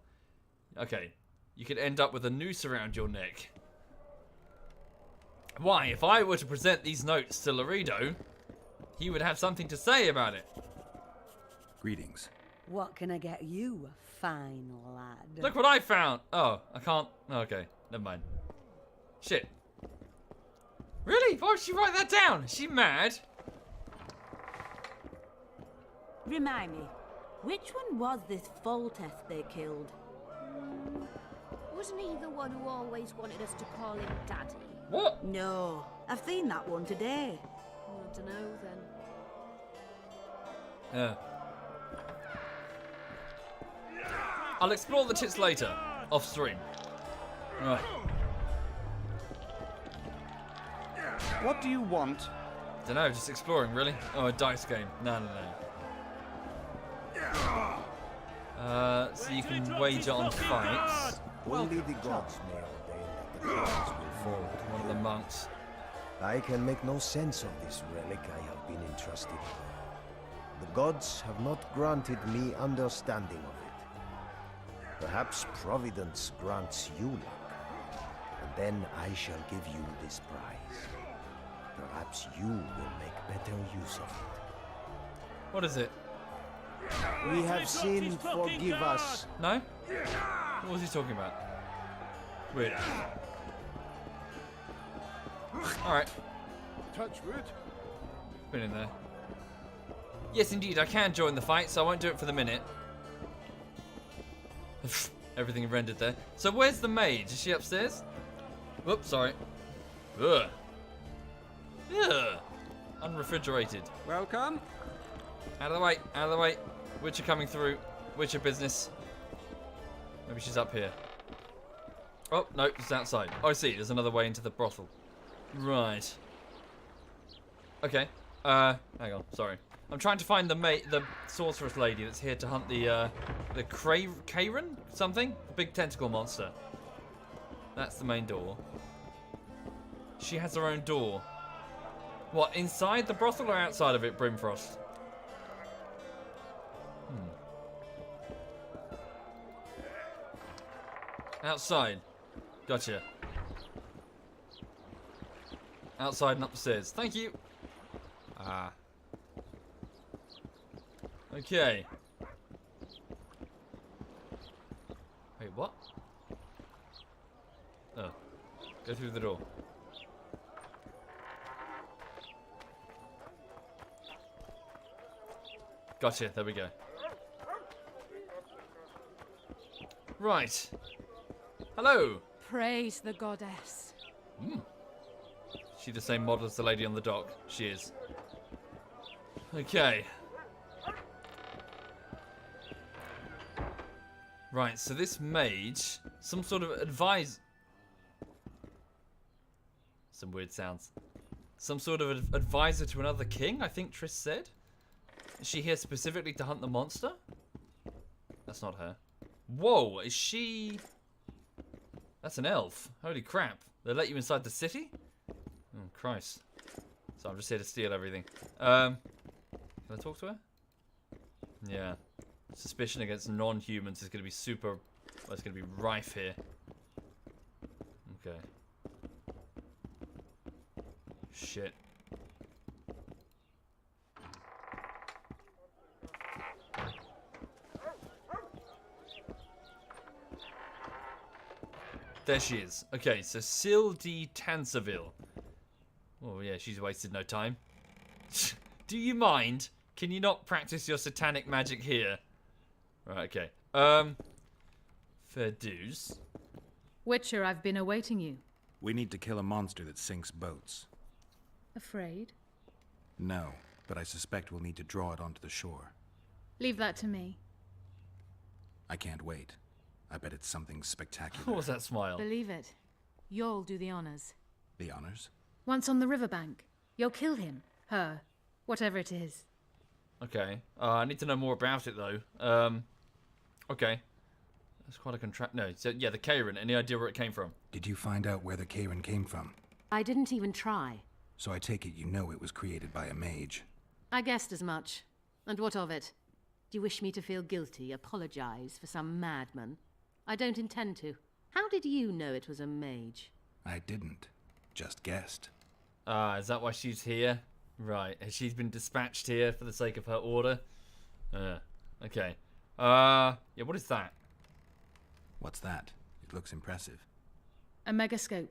Okay, you could end up with a noose around your neck. Why, if I were to present these notes to Laredo, he would have something to say about it. Greetings. What can I get you, fine lad? Look what I found! Oh, I can't... Okay, never mind. Shit. Really? Why would she write that down? Is she mad? Remind me, which one was this Foltest they killed? Wasn't he the one who always wanted us to call him Daddy? What? No, I've seen that one today. I don't know then. Yeah. I'll explore the tits later, off stream. Right. What do you want? Dunno, just exploring, really. Oh, a dice game. No. So you can wager on fights. Only the gods may ordain that the gods will fall. One of the monks. I can make no sense of this relic I have been entrusted with. The gods have not granted me understanding of it. Perhaps Providence grants you luck, and then I shall give you this prize. Perhaps you will make better use of it. What is it? We have sinned, forgive us. No? What was he talking about? Weird. Alright. Touch wood. Been in there. Yes, indeed, I can join the fight, so I won't do it for the minute. Everything rendered there. So where's the mage? Is she upstairs? Whoops, sorry. Ugh. Ugh. Unrefrigerated. Welcome. Out of the way, out of the way. Witcher coming through. Witcher business. Maybe she's up here. Oh, no, it's outside. Oh, I see. There's another way into the brothel. Right. Okay. Hang on. Sorry. I'm trying to find the sorceress lady that's here to hunt the Karen? Something? The big tentacle monster. That's the main door. She has her own door. What, inside the brothel or outside of it, Brimfrost? Outside. Gotcha. Outside and up the stairs. Thank you. Ah. Okay. Wait, what? Oh. Go through the door. Gotcha, there we go. Right. Hello. Praise the goddess. She the same model as the lady on the dock? She is. Okay. Right, so this mage, some sort of some weird sounds. Some sort of advisor to another king, I think Triss said. Is she here specifically to hunt the monster? That's not her. Whoa, is she... That's an elf. Holy crap. They let you inside the city? Oh, Christ. So I'm just here to steal everything. Can I talk to her? Yeah. Suspicion against non-humans is going to be super... Well, it's going to be rife here. Okay. Shit. There she is. Okay, so Sil de Tanseville. Oh yeah, she's wasted no time. Do you mind? Can you not practice your satanic magic here? Right, okay. Fair dues. Witcher, I've been awaiting you. We need to kill a monster that sinks boats. Afraid? No, but I suspect we'll need to draw it onto the shore. Leave that to me. I can't wait. I bet it's something spectacular. What was that smile? Believe it. You'll do the honors. The honors? Once on the riverbank, you'll kill him, her, whatever it is. Okay. I need to know more about it, though. Okay. That's quite a contract. No, so, yeah, the Karen. Any idea where it came from? Did you find out where the Karen came from? I didn't even try. So I take it you know it was created by a mage. I guessed as much. And what of it? Do you wish me to feel guilty, apologize for some madman? I don't intend to. How did you know it was a mage? I didn't. Just guessed. Ah, is that why she's here? Right. Has she been dispatched here for the sake of her order? Okay. Yeah, what is that? What's that? It looks impressive. A megascope.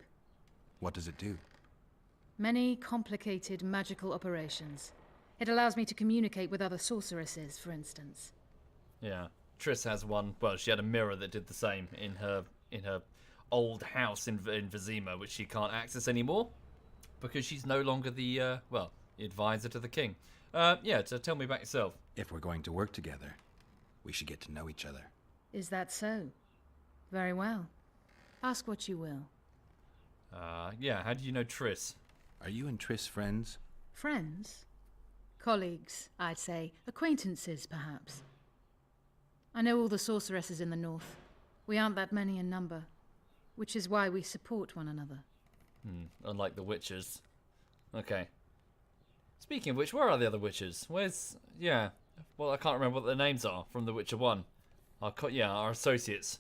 What does it do? Many complicated magical operations. It allows me to communicate with other sorceresses, for instance. Yeah. Triss has one. Well, she had a mirror that did the same in her old house in Vizima, which she can't access anymore because she's no longer the advisor to the king. Yeah. So tell me about yourself. If we're going to work together, we should get to know each other. Is that so? Very well. Ask what you will. Yeah. How do you know Triss? Are you and Triss friends? Friends? Colleagues, I'd say. Acquaintances, perhaps. I know all the sorceresses in the north. We aren't that many in number, which is why we support one another. Unlike the witches. Okay. Speaking of which, where are the other witches? Where's... Yeah. Well, I can't remember what their names are from The Witcher 1. Our associates.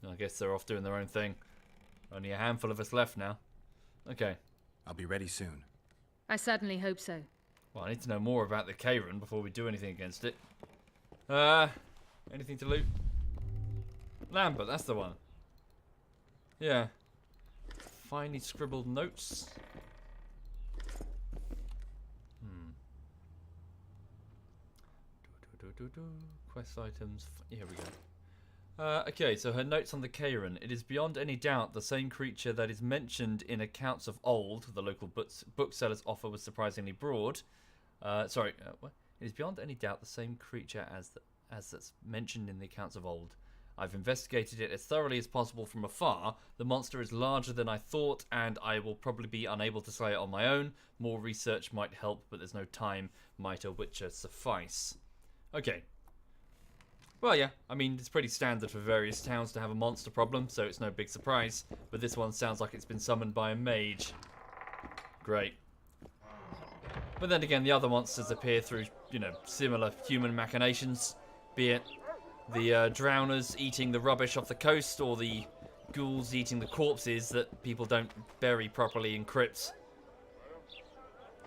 I guess they're off doing their own thing. Only a handful of us left now. Okay. I'll be ready soon. I certainly hope so. Well, I need to know more about the Karen before we do anything against it. Anything to loot? Lambert, that's the one. Yeah. Finely scribbled notes. Quest items. Here we go. Okay, so her notes on the Karen. It is beyond any doubt the same creature that is mentioned in accounts of old. The local bookseller's offer was surprisingly broad. What? It is beyond any doubt the same creature as that's mentioned in the accounts of old. I've investigated it as thoroughly as possible from afar. The monster is larger than I thought, and I will probably be unable to slay it on my own. More research might help, but there's no time. Might a witcher suffice? Okay. Well, yeah, I mean, it's pretty standard for various towns to have a monster problem, so it's no big surprise. But this one sounds like it's been summoned by a mage. Great. But then again, the other monsters appear through, similar human machinations. Be it the drowners eating the rubbish off the coast, or the ghouls eating the corpses that people don't bury properly in crypts.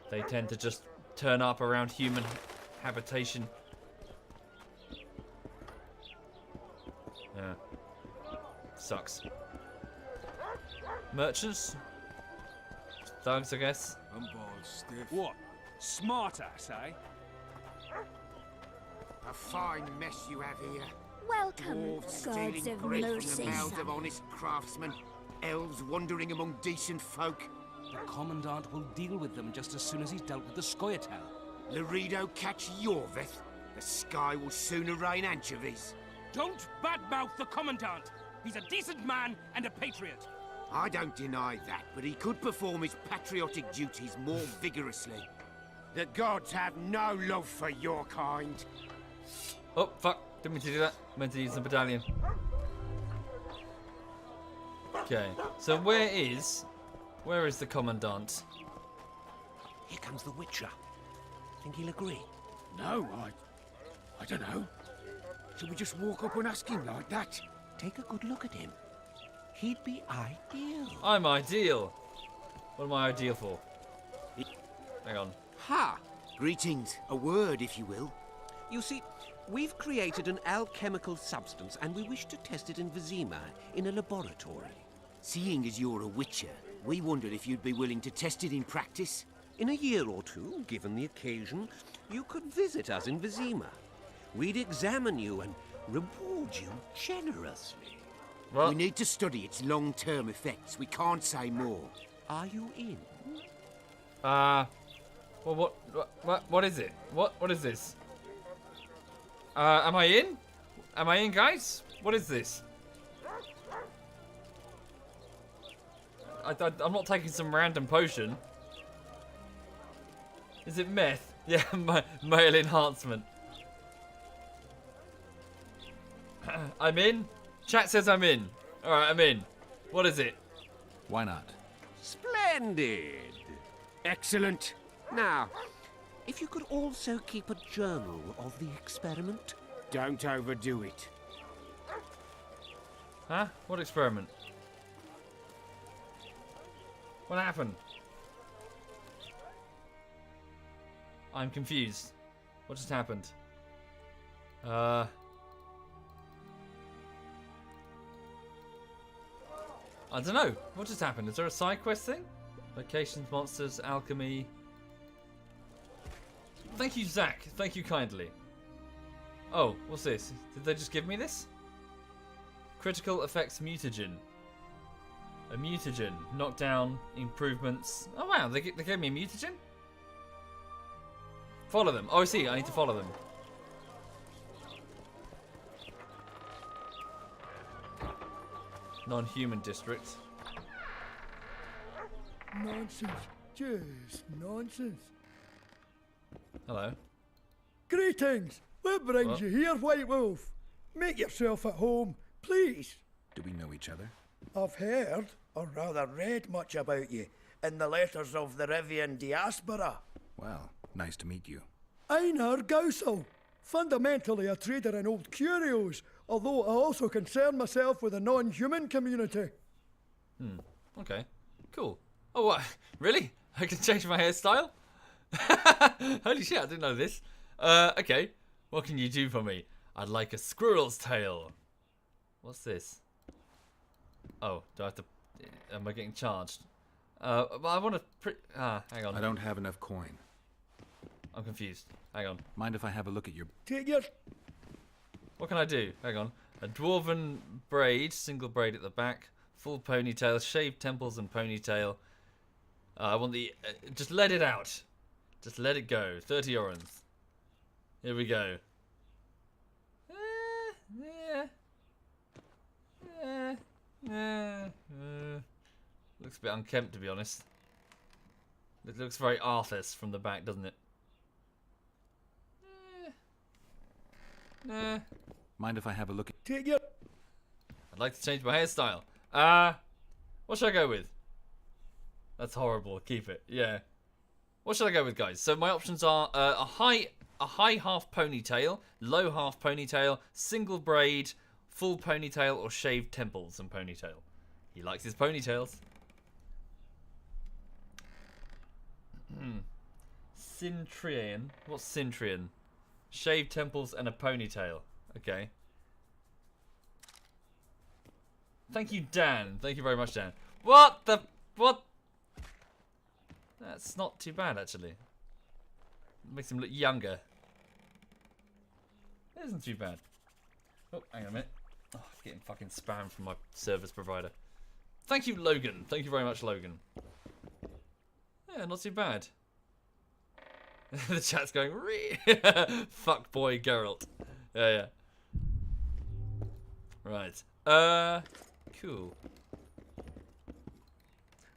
They tend to just turn up around human habitation. Yeah. Sucks. Merchants? Thugs, I guess. I'm bored stiff. What? Smart ass, eh? A fine mess you have here. Welcome, Dwarves gods stealing of grape from mercy. the mouths of honest craftsmen. Elves wandering among decent folk. The Commandant will deal with them just as soon as he's dealt with the Scoia'tael. Laredo catch Yorveth. The sky will sooner rain anchovies. Don't badmouth the Commandant! He's a decent man and a patriot. I don't deny that, but he could perform his patriotic duties more vigorously. The gods have no love for your kind. Oh, fuck. Didn't mean to do that. Meant to use the battalion. Okay, so where is the Commandant? Here comes the Witcher. Think he'll agree? No, I don't know. Should we just walk up and ask him like that? Take a good look at him. He'd be ideal. I'm ideal. What am I ideal for? Hang on. Ha! Greetings. A word, if you will. You see, we've created an alchemical substance and we wish to test it in Vizima, in a laboratory. Seeing as you're a witcher, we wondered if you'd be willing to test it in practice. In a year or two, given the occasion, you could visit us in Vizima. We'd examine you and reward you generously. Well, we need to study its long-term effects. We can't say more. Are you in? Well, what is it? What is this? Am I in? Am I in, guys? What is this? I'm not taking some random potion. Is it meth? Yeah, male enhancement. I'm in. Chat says I'm in. Alright, I'm in. What is it? Why not? Splendid. Excellent. Now, if you could also keep a journal of the experiment. Don't overdo it. Huh? What experiment? What happened? I'm confused. What just happened? I don't know. What just happened? Is there a side quest thing? Locations, monsters, alchemy. Thank you, Zach. Thank you kindly. Oh, what's this? Did they just give me this? Critical effects mutagen. A mutagen. Knockdown, improvements. Oh wow, they gave me a mutagen? Follow them. Oh, I see. I need to follow them. Non-human district. Nonsense. Just nonsense. Hello. Greetings. What brings you here, White Wolf? Make yourself at home, please. Do we know each other? I've heard, or rather read much about you, in the letters of the Rivian diaspora. Well, nice to meet you. Einar Gausel, fundamentally a trader in old curios, although I also concern myself with the non-human community. Okay. Cool. Oh, what? Really? I can change my hairstyle? Holy shit, I didn't know this. Okay. What can you do for me? I'd like a squirrel's tail. What's this? Oh, do I have to... Am I getting charged? I want to... hang on. I don't have enough coin. I'm confused. Hang on. Mind if I have a look at your... Take your... What can I do? Hang on. A dwarven braid, single braid at the back, full ponytail, shaved temples and ponytail. I want the... just let it out. Just let it go. 30 orens. Here we go. Looks a bit unkempt, to be honest. It looks very Arthas from the back, doesn't it? Mind if I have a look at... Take your... I'd like to change my hairstyle. What should I go with? That's horrible. Keep it. Yeah. What should I go with, guys? So my options are a high half ponytail, low half ponytail, single braid, full ponytail, or shaved temples and ponytail. He likes his ponytails. Cintrian. What's Cintrian? Shaved temples and a ponytail. Okay. Thank you, Dan. Thank you very much, Dan. What the... What? That's not too bad, actually. Makes him look younger. It isn't too bad. Oh, hang on a minute. Oh, I'm getting fucking spam from my service provider. Thank you, Logan. Thank you very much, Logan. Yeah, not too bad. The chat's going, fuck boy Geralt. Yeah. Right. Cool.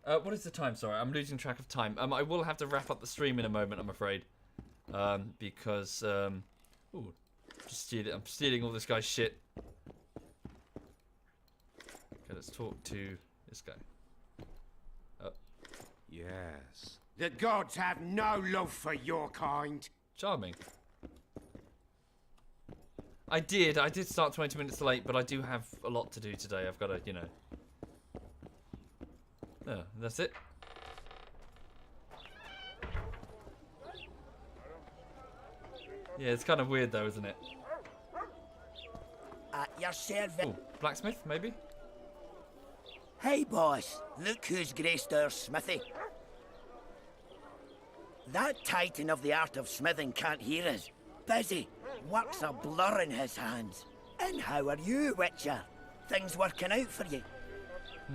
What is the time? Sorry, I'm losing track of time. I will have to wrap up the stream in a moment, I'm afraid. Because, ooh, I'm stealing all this guy's shit. Okay, let's talk to this guy. Yes. The gods have no love for your kind. Charming. I did start 20 minutes late, but I do have a lot to do today. I've got to, you know. Oh, that's it. Yeah, it's kind of weird though, isn't it? At your service. Ooh, blacksmith, maybe? Hey, boss. Look who's graced our smithy. That titan of the art of smithing can't hear us. Busy. Work's a blur in his hands. And how are you, Witcher? Things working out for you?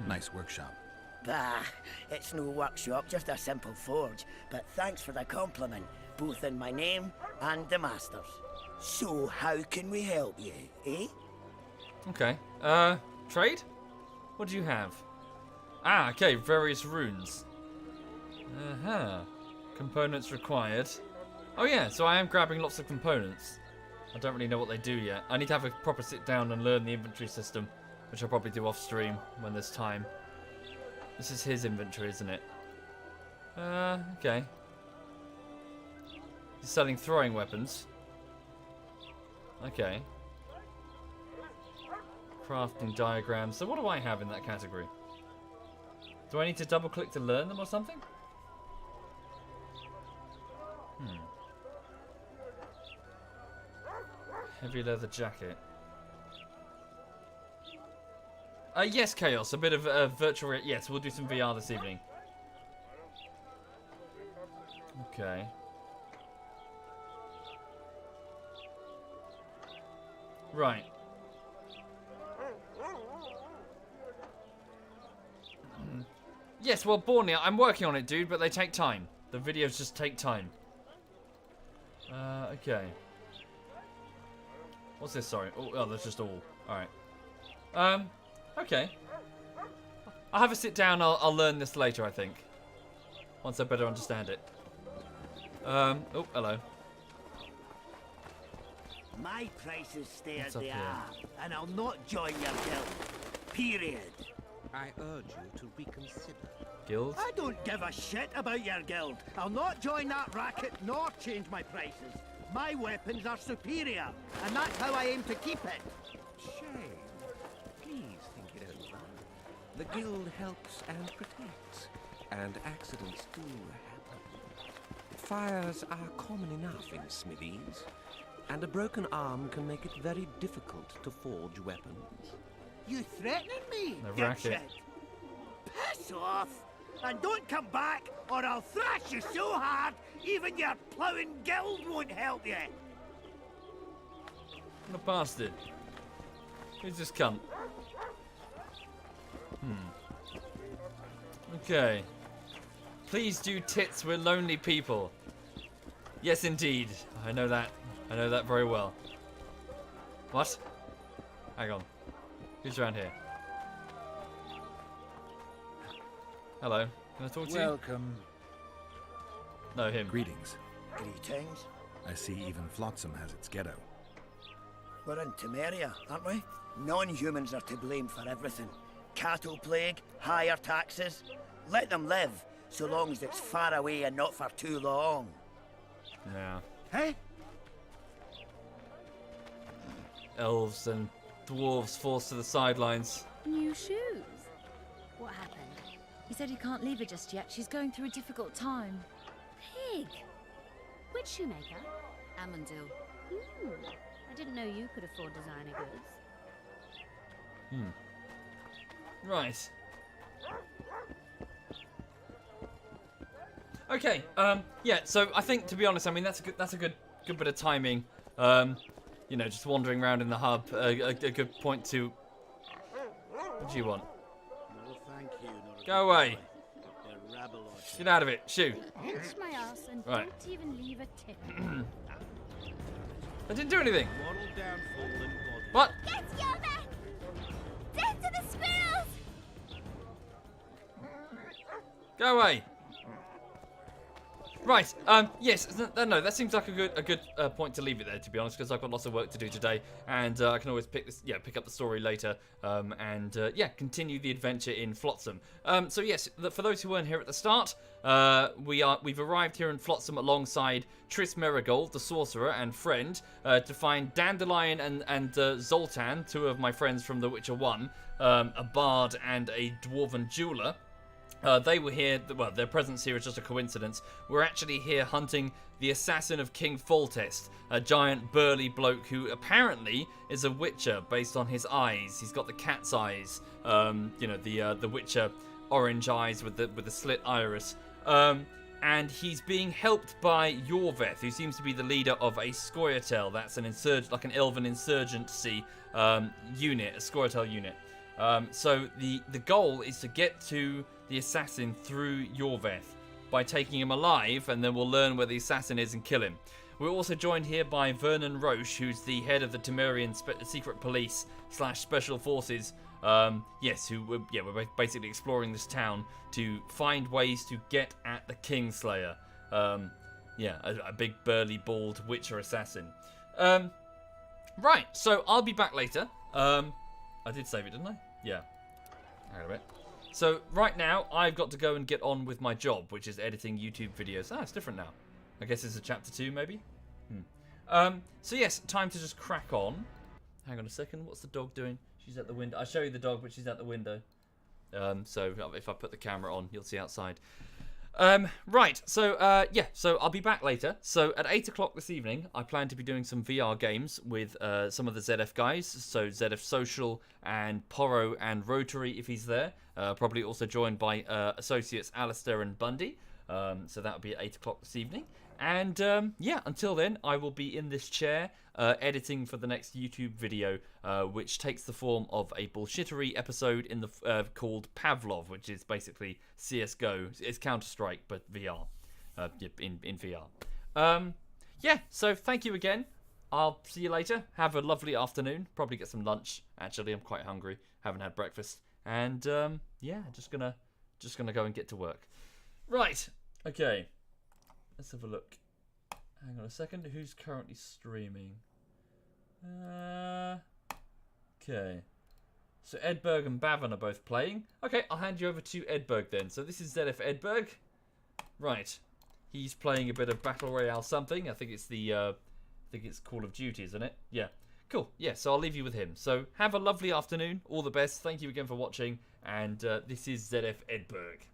Nice workshop. Bah, it's no workshop, just a simple forge. But thanks for the compliment, both in my name and the master's. So how can we help you, eh? Okay. Trade? What do you have? Ah, okay, various runes. Uh-huh. Components required. Oh yeah, so I am grabbing lots of components. I don't really know what they do yet. I need to have a proper sit down and learn the inventory system, which I'll probably do off stream when there's time. This is his inventory, isn't it? Okay. He's selling throwing weapons. Okay. Crafting diagrams. So what do I have in that category? Do I need to double click to learn them or something? Heavy leather jacket. Yes, Chaos. A bit of virtual... Yes, we'll do some VR this evening. Okay. Right. Yes, well, Borneo, I'm working on it, dude, but they take time. The videos just take time. Okay. What's this? Sorry. Oh, that's just all. Alright. Okay. I'll have a sit down. I'll learn this later, I think. Once I better understand it. Oh, hello. My prices stay as they here? are, and I'll not join your guild. Period. I urge you to reconsider. Guild? I don't give a shit about your guild. I'll not join that racket nor change my prices. My weapons are superior, and that's how I aim to keep it. Shame. Please think it over. The guild helps and protects, and accidents do happen. Fires are common enough in smithies, and a broken arm can make it very difficult to forge weapons. You threatening me, The racket. dipshit? Piss off! And don't come back, or I'll thrash you so hard, even your ploughing guild won't help you. What a bastard. Who's this cunt? Okay. Please do tits, we're lonely people. Yes, indeed. I know that. I know that very well. What? Hang on. Who's around here? Hello. Can I talk to you? Welcome. No, him. Greetings. Greetings. I see even Flotsam has its ghetto. We're in Temeria, aren't we? Non-humans are to blame for everything. Cattle plague, higher taxes. Let them live, so long as it's far away and not for too long. Yeah. Hey? Elves and dwarves forced to the sidelines. New shoes? What happened? He said he can't leave her just yet. She's going through a difficult time. Pig! Which shoemaker? Amundil. I didn't know you could afford designer goods. Right. Okay. Yeah. So I think, to be honest, I mean that's a good bit of timing. You know, just wandering around in the hub. A good point to. What do you want? No, thank you. Go away. The rabble are Get out of it. Shoo. Pinch my ass and Right. don't even leave a tip. I didn't do anything. What? Get your men! Dead to the squirrels! Go away. Right. Yes. No. That seems like a good point to leave it there, to be honest, because I've got lots of work to do today, and I can always pick up the story later, and continue the adventure in Flotsam. So yes, for those who weren't here at the start, we've arrived here in Flotsam alongside Triss Merigold, the sorcerer and friend, to find Dandelion and Zoltan, two of my friends from The Witcher 1, a bard and a dwarven jeweler. They were here, well, their presence here is just a coincidence. We're actually here hunting the assassin of King Foltest, a giant burly bloke who apparently is a witcher based on his eyes. He's got the cat's eyes, the witcher orange eyes with the slit iris. And he's being helped by Yorveth, who seems to be the leader of a Scoia'tael. That's an elven insurgency unit, a Scoia'tael unit. So the goal is to get to the assassin through Yorveth by taking him alive, and then we'll learn where the assassin is and kill him. We're also joined here by Vernon Roche, who's the head of the Temerian secret police / special forces. We're basically exploring this town to find ways to get at the Kingslayer. A big burly bald witcher assassin. Right, so I'll be back later. I did save it, didn't I? Yeah. Hang on a bit. So right now, I've got to go and get on with my job, which is editing YouTube videos. It's different now. I guess it's a chapter 2, maybe? So yes, time to just crack on. Hang on a second, what's the dog doing? She's at the window. I'll show you the dog, but she's at the window. So if I put the camera on, you'll see outside. So I'll be back later. So at 8 o'clock this evening, I plan to be doing some VR games with some of the ZF guys. So ZF Social and Porro and Rotary, if he's there. Probably also joined by associates Alistair and Bundy. So that'll be at 8 o'clock this evening. And until then, I will be in this chair editing for the next YouTube video, which takes the form of a bullshittery episode in the called Pavlov, which is basically CS:GO. It's Counter-Strike, but VR, in VR. So thank you again. I'll see you later. Have a lovely afternoon. Probably get some lunch. Actually, I'm quite hungry. Haven't had breakfast. And just gonna go and get to work. Right. Okay. Let's have a look. Hang on a second. Who's currently streaming? Okay. So Edberg and Bavon are both playing. Okay, I'll hand you over to Edberg then. So this is ZF Edberg. Right. He's playing a bit of Battle Royale something. I think it's it's Call of Duty, isn't it? Yeah. Cool. Yeah, so I'll leave you with him. So have a lovely afternoon. All the best. Thank you again for watching. And this is ZF Edberg.